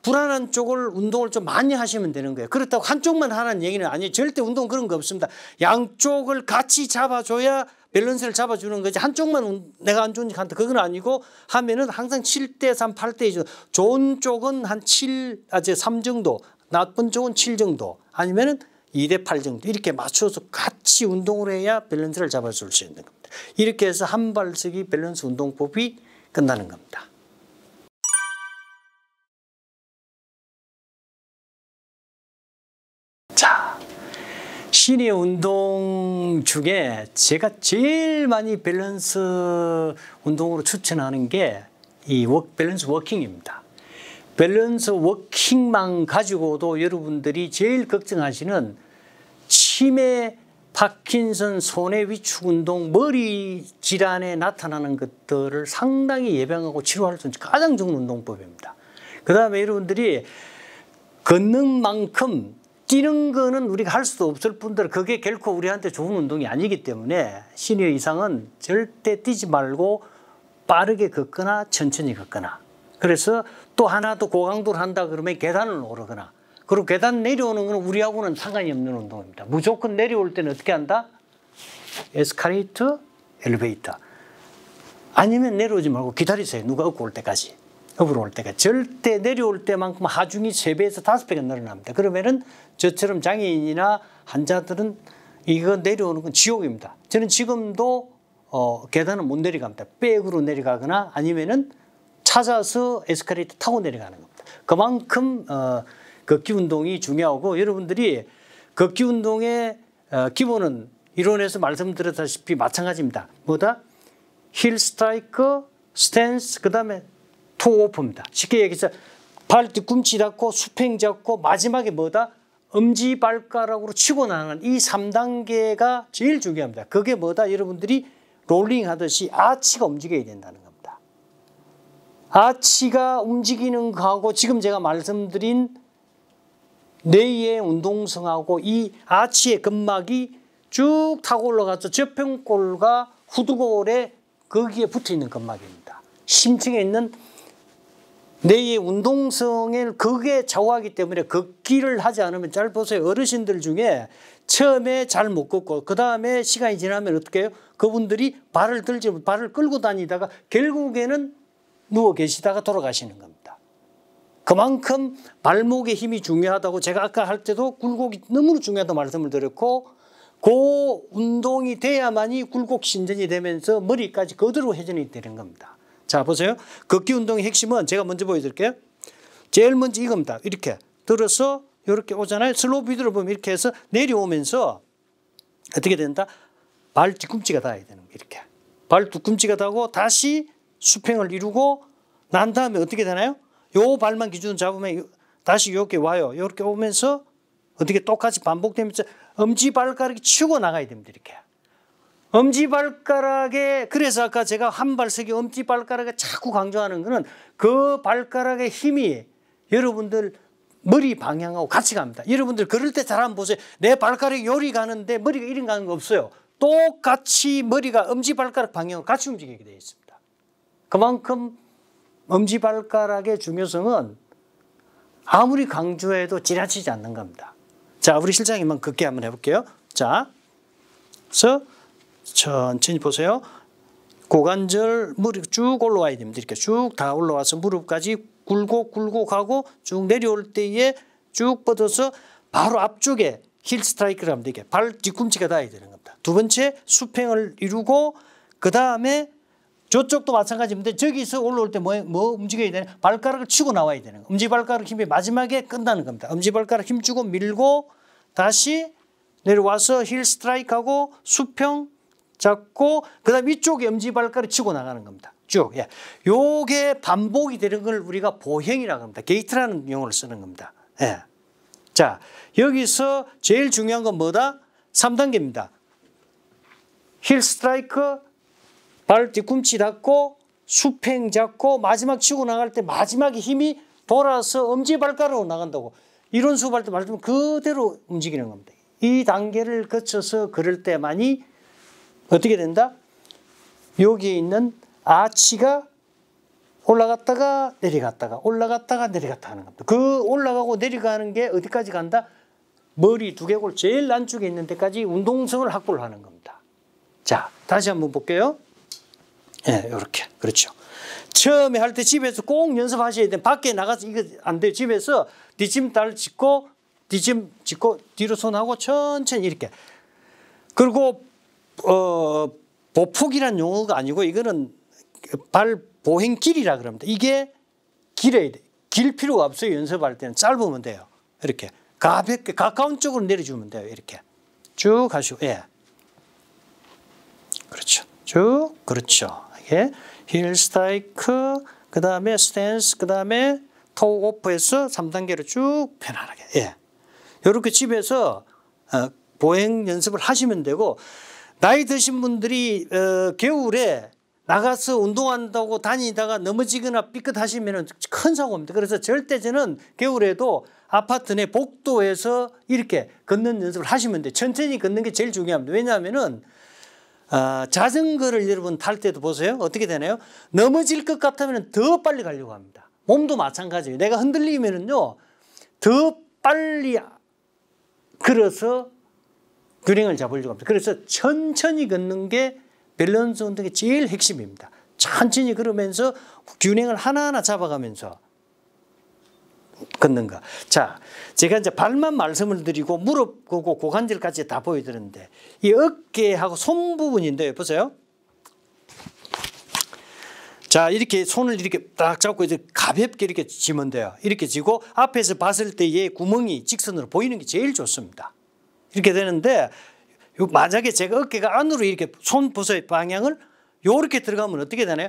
불안한 쪽을 운동을 좀 많이 하시면 되는 거예요. 그렇다고 한쪽만 하라는 얘기는 아니에요. 절대 운동 그런 거 없습니다. 양쪽을 같이 잡아줘야 밸런스를 잡아주는 거지. 한쪽만 내가 안 좋으니까 한다. 그건 아니고 하면은 항상 7대3, 8대2. 좋은 쪽은 한 3 정도, 나쁜 쪽은 7 정도, 아니면은 2대8 정도. 이렇게 맞춰서 같이 운동을 해야 밸런스를 잡아줄 수 있는 겁니다. 이렇게 해서 한 발쓰기 밸런스 운동법이 끝나는 겁니다. 자, 시니어 운동 중에 제가 제일 많이 밸런스 운동으로 추천하는 게 이 밸런스 워킹입니다. 밸런스 워킹만 가지고도 여러분들이 제일 걱정하시는 치매, 파킨슨, 손의 위축 운동, 머리 질환에 나타나는 것들을 상당히 예방하고 치료할 수 있는 가장 좋은 운동법입니다. 그 다음에 여러분들이 걷는 만큼 뛰는 거는 우리가 할 수도 없을 뿐더러 그게 결코 우리한테 좋은 운동이 아니기 때문에 시니어 이상은 절대 뛰지 말고 빠르게 걷거나 천천히 걷거나. 그래서 또 하나 더 고강도를 한다 그러면 계단을 오르거나. 그리고 계단 내려오는 건 우리하고는 상관이 없는 운동입니다. 무조건 내려올 때는 어떻게 한다? 에스컬레이터, 엘리베이터. 아니면 내려오지 말고 기다리세요. 누가 업고 올 때까지. 업으로 올 때까지. 절대 내려올 때만큼 하중이 3배에서 5배가 늘어납니다. 그러면은 저처럼 장애인이나 환자들은 이거 내려오는 건 지옥입니다. 저는 지금도 계단은 못 내려갑니다. 백으로 내려가거나 아니면은 찾아서 에스컬레이터 타고 내려가는 겁니다. 그만큼 걷기 운동이 중요하고 여러분들이 걷기 운동의 기본은 이론에서 말씀드렸다시피 마찬가지입니다. 뭐다? 힐 스트라이크, 스탠스, 그 다음에 토 오프입니다. 쉽게 얘기해서 발 뒤꿈치 잡고 수평 잡고 마지막에 뭐다? 엄지발가락으로 치고 나가는 이 3단계가 제일 중요합니다. 그게 뭐다? 여러분들이 롤링 하듯이 아치가 움직여야 된다는 겁니다. 아치가 움직이는 거하고 지금 제가 말씀드린 뇌의 운동성하고 이 아치의 근막이 쭉 타고 올라가서 저평골과 후두골에 거기에 붙어 있는 근막입니다. 심층에 있는 뇌의 운동성을 그게 좌우하기 때문에 걷기를 하지 않으면 잘 보세요. 어르신들 중에 처음에 잘 못 걷고 그 다음에 시간이 지나면 어떻게 해요? 그분들이 발을 끌고 다니다가 결국에는 누워 계시다가 돌아가시는 겁니다. 그만큼 발목의 힘이 중요하다고 제가 아까 할 때도 굴곡이 너무 중요하다고 말씀을 드렸고 그 운동이 돼야만이 굴곡 신전이 되면서 머리까지 그대로 회전이 되는 겁니다. 자, 보세요. 걷기 운동의 핵심은 제가 먼저 보여드릴게요. 제일 먼저 이겁니다. 이렇게 들어서 이렇게 오잖아요. 슬로우 비디오를 보면 이렇게 해서 내려오면서 어떻게 된다? 발 뒤꿈치가 닿아야 되는 거예요. 이렇게. 발 뒤꿈치가 닿고 다시 수평을 이루고 난 다음에 어떻게 되나요? 요 발만 기준으로 잡으면 다시 이렇게 와요. 이렇게 오면서 어떻게 똑같이 반복되면서 엄지발가락이 치고 나가야 됩니다. 이렇게. 엄지발가락에 그래서 아까 제가 한 발석이 엄지발가락에 자꾸 강조하는 거는 그 발가락의 힘이 여러분들 머리 방향하고 같이 갑니다. 여러분들 그럴 때 잘 한번 보세요. 내 발가락이 요리 가는데 머리가 이리 가는 거 없어요. 똑같이 머리가 엄지발가락 방향으로 같이 움직이게 되어 있습니다. 그만큼 엄지발가락의 중요성은 아무리 강조해도 지나치지 않는 겁니다. 자, 우리 실장님만 걷기 한번 해볼게요. 자, 그래서 천천히 보세요. 고관절 무릎 쭉 올라와야 됩니다. 이렇게 쭉 다 올라와서 무릎까지 굴곡 하고 쭉 내려올 때에 쭉 뻗어서 바로 앞쪽에 힐 스트라이크를 하면 되게 발 뒤꿈치가 닿아야 되는 겁니다. 두 번째 수평을 이루고 그 다음에 저쪽도 마찬가지인데 저기서 올라올 때 뭐 움직여야 되나? 발가락을 치고 나와야 되는 거예요. 엄지발가락 힘이 마지막에 끝나는 겁니다. 엄지발가락 힘 주고 밀고 다시 내려와서 힐 스트라이크하고 수평 잡고 그 다음 이쪽에 엄지발가락 치고 나가는 겁니다. 쭉. 예. 요게 반복이 되는 걸 우리가 보행이라고 합니다. 게이트라는 용어를 쓰는 겁니다. 예. 자, 여기서 제일 중요한 건 뭐다? 3단계입니다. 힐 스트라이크, 발 뒤꿈치 닿고 수평 잡고 마지막 치고 나갈 때 마지막에 힘이 돌아서 엄지발가락으로 나간다고. 이런 수업할 때 말하면 그대로 움직이는 겁니다. 이 단계를 거쳐서 그럴 때만이 어떻게 된다? 여기에 있는 아치가 올라갔다가 내려갔다가 올라갔다가 내려갔다 하는 겁니다. 그 올라가고 내려가는 게 어디까지 간다? 머리 두개골 제일 안쪽에 있는 데까지 운동성을 확보를 하는 겁니다. 자, 다시 한번 볼게요. 예, 이렇게. 그렇죠. 처음에 할 때 집에서 꼭 연습하셔야 돼요. 밖에 나가서 이거 안 돼요. 집에서 뒷짐달 짚고 뒤짐 짚고 뒤로 손하고 천천히 이렇게. 그리고 보폭이란 용어가 아니고 이거는 발 보행길이라 그럽니다. 이게 길어야 돼. 길 필요가 없어요. 연습할 때는 짧으면 돼요. 이렇게 가볍게 가까운 쪽으로 내려주면 돼요. 이렇게 쭉 하시고, 예, 그렇죠. 쭉, 그렇죠. 이게 힐 스트라이크, 그 다음에 스탠스, 그 다음에 토 오프해서 3단계로 쭉 편안하게, 예, 이렇게 집에서 보행 연습을 하시면 되고, 나이 드신 분들이 겨울에 나가서 운동한다고 다니다가 넘어지거나 삐끗하시면 큰 사고입니다. 그래서 절대 저는 겨울에도 아파트 내 복도에서 이렇게 걷는 연습을 하시면 돼요. 천천히 걷는 게 제일 중요합니다. 왜냐하면은 자전거를 여러분 탈 때도 보세요. 어떻게 되나요? 넘어질 것 같으면 더 빨리 가려고 합니다. 몸도 마찬가지예요. 내가 흔들리면은요, 더 빨리 걸어서 균형을 잡으려고 합니다. 그래서 천천히 걷는 게 밸런스 운동의 제일 핵심입니다. 천천히 걸으면서 균형을 하나하나 잡아가면서 걷는가. 자, 제가 이제 발만 말씀을 드리고 무릎하고 고관절까지 다 보여드렸는데 이 어깨하고 손 부분인데 보세요. 자, 이렇게 손을 이렇게 딱 잡고 이제 가볍게 이렇게 쥐면 돼요. 이렇게 쥐고 앞에서 봤을 때의 구멍이 직선으로 보이는 게 제일 좋습니다. 이렇게 되는데 만약에 제가 어깨가 안으로 이렇게 손 보세요. 방향을 요렇게 들어가면 어떻게 되나요?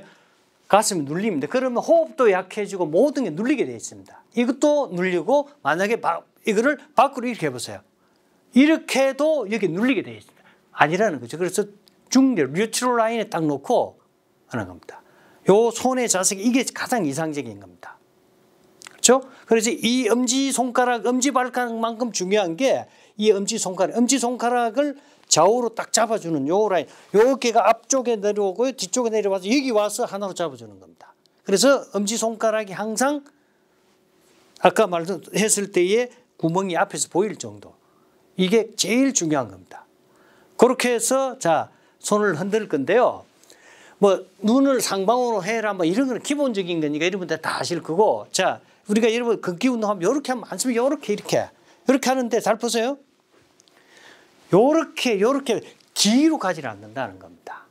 가슴이 눌립니다. 그러면 호흡도 약해지고 모든 게 눌리게 되어 있습니다. 이것도 눌리고 만약에 이거를 밖으로 이렇게 해보세요. 이렇게 해도 여기 눌리게 되어 있습니다. 아니라는 거죠. 그래서 중대 뉴트럴 라인에 딱 놓고 하는 겁니다. 요 손의 자세가 이게 가장 이상적인 겁니다. 그렇죠? 그래서 이 엄지손가락, 엄지발가락만큼 중요한 게 이 엄지손가락을 좌우로 딱 잡아주는 요 라인, 요 어깨가 앞쪽에 내려오고요, 뒤쪽에 내려와서 여기 와서 하나로 잡아주는 겁니다. 그래서 엄지손가락이 항상 아까 말했을 때의 구멍이 앞에서 보일 정도. 이게 제일 중요한 겁니다. 그렇게 해서 자, 손을 흔들 건데요. 뭐 눈을 상방으로 해라 뭐 이런 건 기본적인 거니까 여러분들 다 아실 거고. 자, 우리가 여러분 걷기 운동하면 이렇게 하면 안 쓰면 이렇게 하는데 잘 보세요. 요렇게 뒤로 가지는 않는다는 겁니다.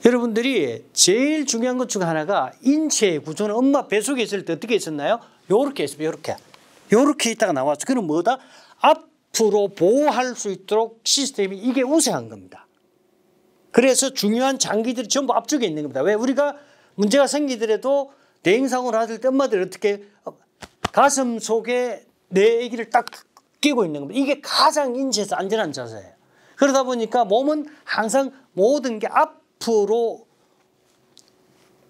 여러분들이 제일 중요한 것 중 하나가 인체의 구조는 엄마 뱃속에 있을 때 어떻게 있었나요? 요렇게 있습니다. 요렇게 있다가 나왔죠. 그럼 뭐다? 앞으로 보호할 수 있도록 시스템이 이게 우세한 겁니다. 그래서 중요한 장기들이 전부 앞쪽에 있는 겁니다. 왜? 우리가 문제가 생기더라도 대행사고를 하실 때 엄마들이 어떻게 가슴 속에 내 아기를 딱 끼고 있는 겁니다. 이게 가장 인체에서 안전한 자세예요. 그러다 보니까 몸은 항상 모든 게 앞으로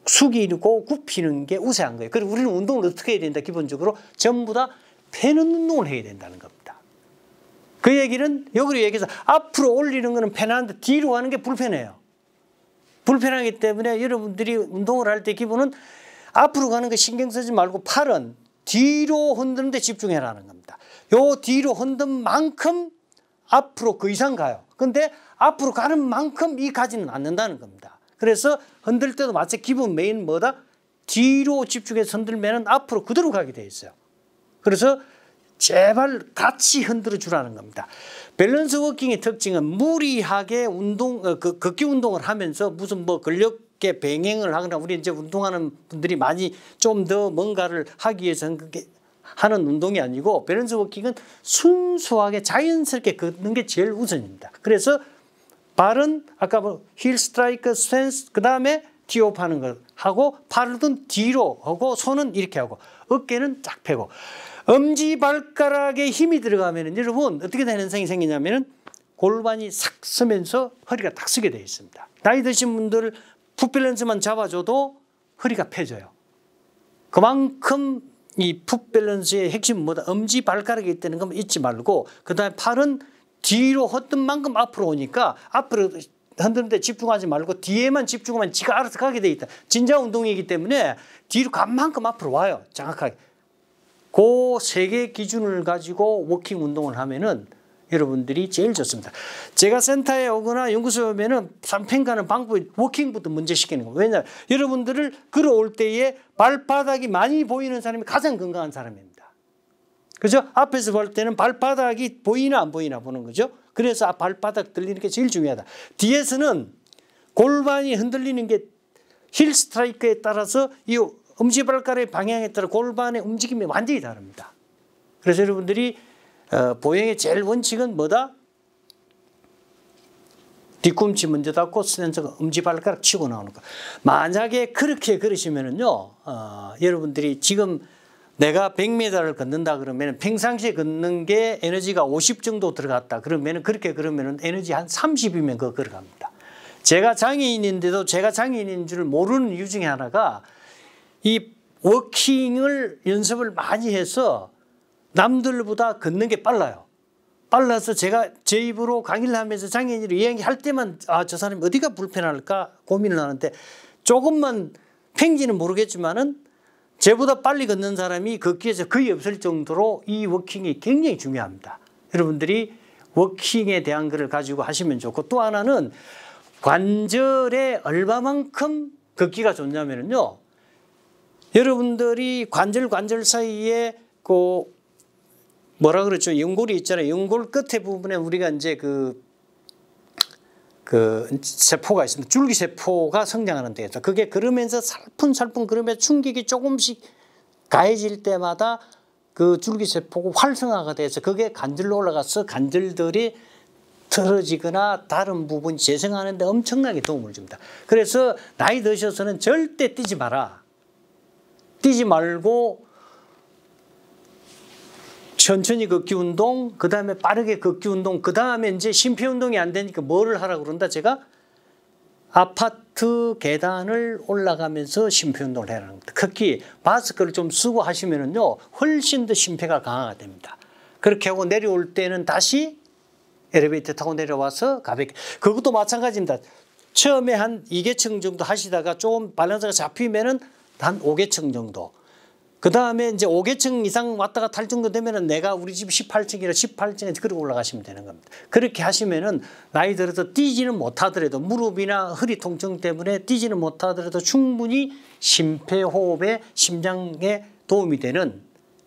숙이고 굽히는 게 우세한 거예요. 그리고 우리는 운동을 어떻게 해야 된다? 기본적으로 전부 다 펴는 운동을 해야 된다는 겁니다. 그 얘기는 여기로 얘기해서 앞으로 올리는 거는 편한데 뒤로 가는 게 불편해요. 불편하기 때문에 여러분들이 운동을 할 때 기본은 앞으로 가는 거 신경 쓰지 말고 팔은 뒤로 흔드는 데 집중해라는 겁니다. 요 뒤로 흔든 만큼 앞으로 그 이상 가요. 근데 앞으로 가는 만큼 이 가지는 않는다는 겁니다. 그래서 흔들 때도 마치 기본 메인 뭐다? 뒤로 집중해서 흔들면 앞으로 그대로 가게 돼 있어요. 그래서 제발 같이 흔들어 주라는 겁니다. 밸런스 워킹의 특징은 무리하게 걷기 운동을 하면서 무슨 뭐 근력계 병행을 하거나 우리 이제 운동하는 분들이 많이 좀 더 뭔가를 하기 위해서 하는 운동이 아니고 밸런스 워킹은 순수하게 자연스럽게 걷는 게 제일 우선입니다. 그래서 발은 아까 뭐 힐 스트라이크 스탠스 그 다음에 티오프 하는 거 하고 팔은 뒤로 하고 손은 이렇게 하고 어깨는 쫙 펴고 엄지발가락에 힘이 들어가면 여러분 어떻게 되는 현상이 생기냐면 골반이 싹 서면서 허리가 딱 서게 되어 있습니다. 나이 드신 분들 풋밸런스만 잡아줘도 허리가 펴져요. 그만큼 이 풋밸런스의 핵심은 뭐다? 엄지발가락이 있다는 건 잊지 말고 그 다음에 팔은 뒤로 헛던 만큼 앞으로 오니까 앞으로 흔드는 데 집중하지 말고 뒤에만 집중하면 지가 알아서 가게 돼 있다. 진짜 운동이기 때문에 뒤로 간 만큼 앞으로 와요. 정확하게. 그 세 개 기준을 가지고 워킹 운동을 하면은 여러분들이 제일 좋습니다. 제가 센터에 오거나 연구소에 오면은 평가하는 방법이 워킹부터 먼저 시키는 거예요. 왜냐하면 여러분들을 걸어올 때에 발바닥이 많이 보이는 사람이 가장 건강한 사람입니다. 그죠? 앞에서 볼 때는 발바닥이 보이나 안 보이나 보는 거죠. 그래서 발바닥 들리는 게 제일 중요하다. 뒤에서는 골반이 흔들리는 게 힐 스트라이크에 따라서 이 엄지발가락의 방향에 따라 골반의 움직임이 완전히 다릅니다. 그래서 여러분들이 보행의 제일 원칙은 뭐다? 뒤꿈치 먼저 닿고 스탠스가 엄지발가락 치고 나오는 거. 만약에 그렇게 걸으시면은요, 여러분들이 지금 내가 100m를 걷는다 그러면 평상시에 걷는 게 에너지가 50 정도 들어갔다 그러면 그렇게 그러면 에너지 한 30이면 그거 걸어갑니다. 제가 장애인인데도 제가 장애인인 줄 모르는 이유 중에 하나가 이 워킹을 연습을 많이 해서 남들보다 걷는 게 빨라요. 빨라서 제가 제 입으로 강의를 하면서 장애인으로 이야기할 때만 저 사람이 어디가 불편할까 고민을 하는데 조금만 팽지는 모르겠지만은 저보다 빨리 걷는 사람이 걷기에서 거의 없을 정도로 이 워킹이 굉장히 중요합니다. 여러분들이 워킹에 대한 것을 가지고 하시면 좋고 또 하나는 관절에 얼마만큼 걷기가 좋냐면요. 여러분들이 관절 사이에 뭐라 그러죠? 연골이 있잖아요. 연골 끝에 부분에 우리가 이제 그 세포가 있습니다. 줄기세포가 성장하는 데죠. 그게 그러면서 살뿐살뿐 그러면서 충격이 조금씩 가해질 때마다 그 줄기세포가 활성화가 돼서 그게 관절로 올라가서 관절들이 틀어지거나 다른 부분이 재생하는 데 엄청나게 도움을 줍니다. 그래서 나이 드셔서는 절대 뛰지 마라. 뛰지 말고 천천히 걷기 운동, 그 다음에 빠르게 걷기 운동, 그 다음에 이제 심폐운동이 안 되니까 뭐를 하라고 그런다? 제가 아파트 계단을 올라가면서 심폐운동을 해라는 겁니다. 특히 마스크를 좀 쓰고 하시면은요, 훨씬 더 심폐가 강화가 됩니다. 그렇게 하고 내려올 때는 다시 엘리베이터 타고 내려와서 가볍게. 그것도 마찬가지입니다. 처음에 한 2개층 정도 하시다가 좀 밸런스가 잡히면은 한 5개층 정도. 그 다음에 이제 5개층 이상 왔다 갔다 할 정도 되면은 내가 우리 집 18층이라 18층에 그렇게 올라가시면 되는 겁니다. 그렇게 하시면은 나이 들어서 뛰지는 못하더라도 무릎이나 허리 통증 때문에 뛰지는 못하더라도 충분히 심폐호흡에 심장에 도움이 되는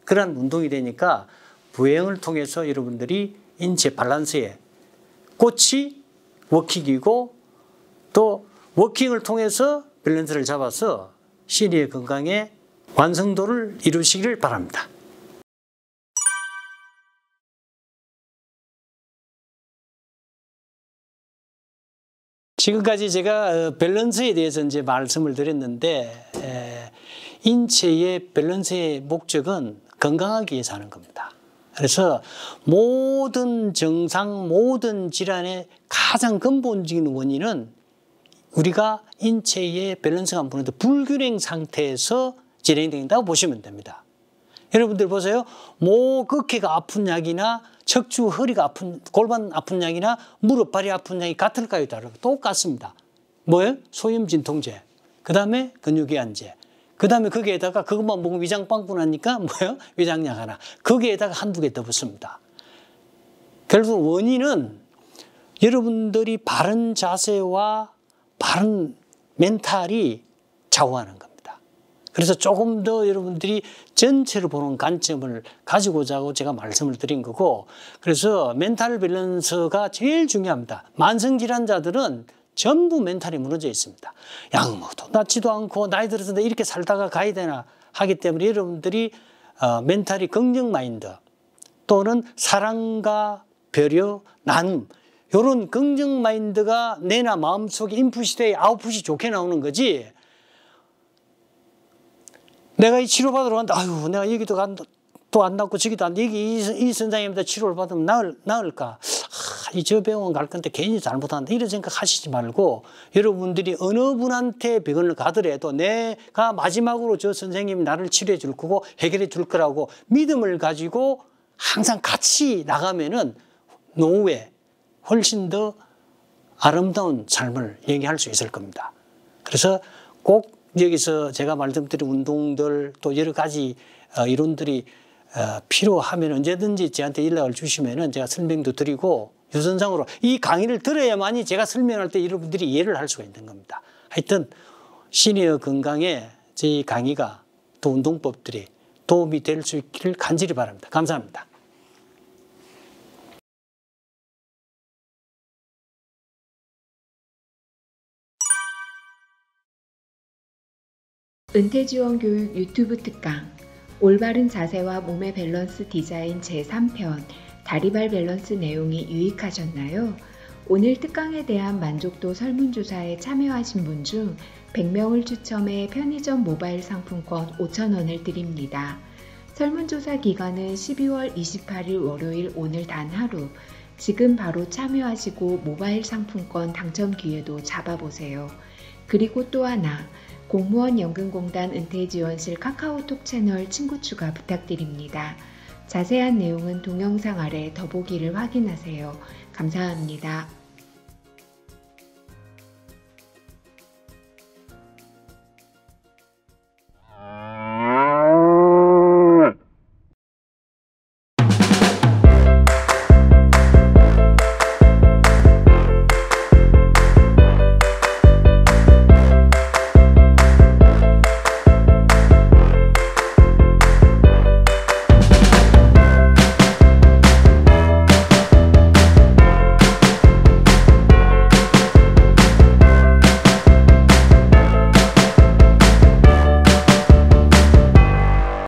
그런 운동이 되니까 부행을 통해서 여러분들이 인체 밸런스에 꽃이 워킹이고 또 워킹을 통해서 밸런스를 잡아서 시니어 건강에 완성도를 이루시기를 바랍니다. 지금까지 제가 밸런스에 대해서 이제 말씀을 드렸는데 인체의 밸런스의 목적은 건강하기 위해서 하는 겁니다. 그래서 모든 증상, 모든 질환의 가장 근본적인 원인은 우리가 인체의 밸런스가 무너져 불균형 상태에서 진행된다고 보시면 됩니다. 여러분들 보세요. 목 어깨가 아픈 약이나 척추 허리가 아픈 골반 아픈 약이나 무릎 발이 아픈 약이 같을까요? 다를까요? 똑같습니다. 뭐예요? 소염 진통제. 그 다음에 근육이완제. 그 다음에 거기에다가 그것만 먹으면 위장 빵꾸 나니까 뭐예요? 위장약 하나. 거기에다가 한두 개 더 붙습니다. 결국 원인은 여러분들이 바른 자세와 바른 멘탈이 좌우하는 겁니다. 그래서 조금 더 여러분들이 전체를 보는 관점을 가지고자 하고 제가 말씀을 드린 거고, 그래서 멘탈 밸런스가 제일 중요합니다. 만성질환자들은 전부 멘탈이 무너져 있습니다. 약 먹어도 낫지도 않고 나이 들어서 이렇게 살다가 가야 되나 하기 때문에 여러분들이 멘탈이 긍정 마인드 또는 사랑과 배려, 나눔 이런 긍정 마인드가 내나 마음속에 인풋이 돼 아웃풋이 좋게 나오는 거지. 내가 이 치료받으러 간다. 아유, 내가 여기도 또 안 낫고 저기도 안 돼. 여기 이 선생님한테 치료를 받으면 나을까? 저 병원 갈 건데 괜히 잘못한다. 이런 생각 하시지 말고 여러분들이 어느 분한테 병원을 가더라도 내가 마지막으로 저 선생님이 나를 치료해 줄 거고 해결해 줄 거라고 믿음을 가지고 항상 같이 나가면은 노후에 훨씬 더 아름다운 삶을 얘기할 수 있을 겁니다. 그래서 꼭 여기서 제가 말씀드린 운동들 또 여러 가지 이론들이 필요하면 언제든지 저한테 연락을 주시면은 제가 설명도 드리고 유선상으로 이 강의를 들어야만이 제가 설명할 때 여러분들이 이해를 할 수가 있는 겁니다. 하여튼 시니어 건강에 제 강의가 또 운동법들이 도움이 될 수 있기를 간절히 바랍니다. 감사합니다. 은퇴지원교육 유튜브 특강 올바른 자세와 몸의 밸런스 디자인 제3편 다리발 밸런스 내용이 유익하셨나요? 오늘 특강에 대한 만족도 설문조사에 참여하신 분 중 100명을 추첨해 편의점 모바일 상품권 5,000원을 드립니다. 설문조사 기간은 12월 28일 월요일 오늘 단 하루, 지금 바로 참여하시고 모바일 상품권 당첨 기회도 잡아보세요. 그리고 또 하나, 공무원 연금공단 은퇴지원실 카카오톡 채널 친구 추가 부탁드립니다. 자세한 내용은 동영상 아래 더보기를 확인하세요. 감사합니다.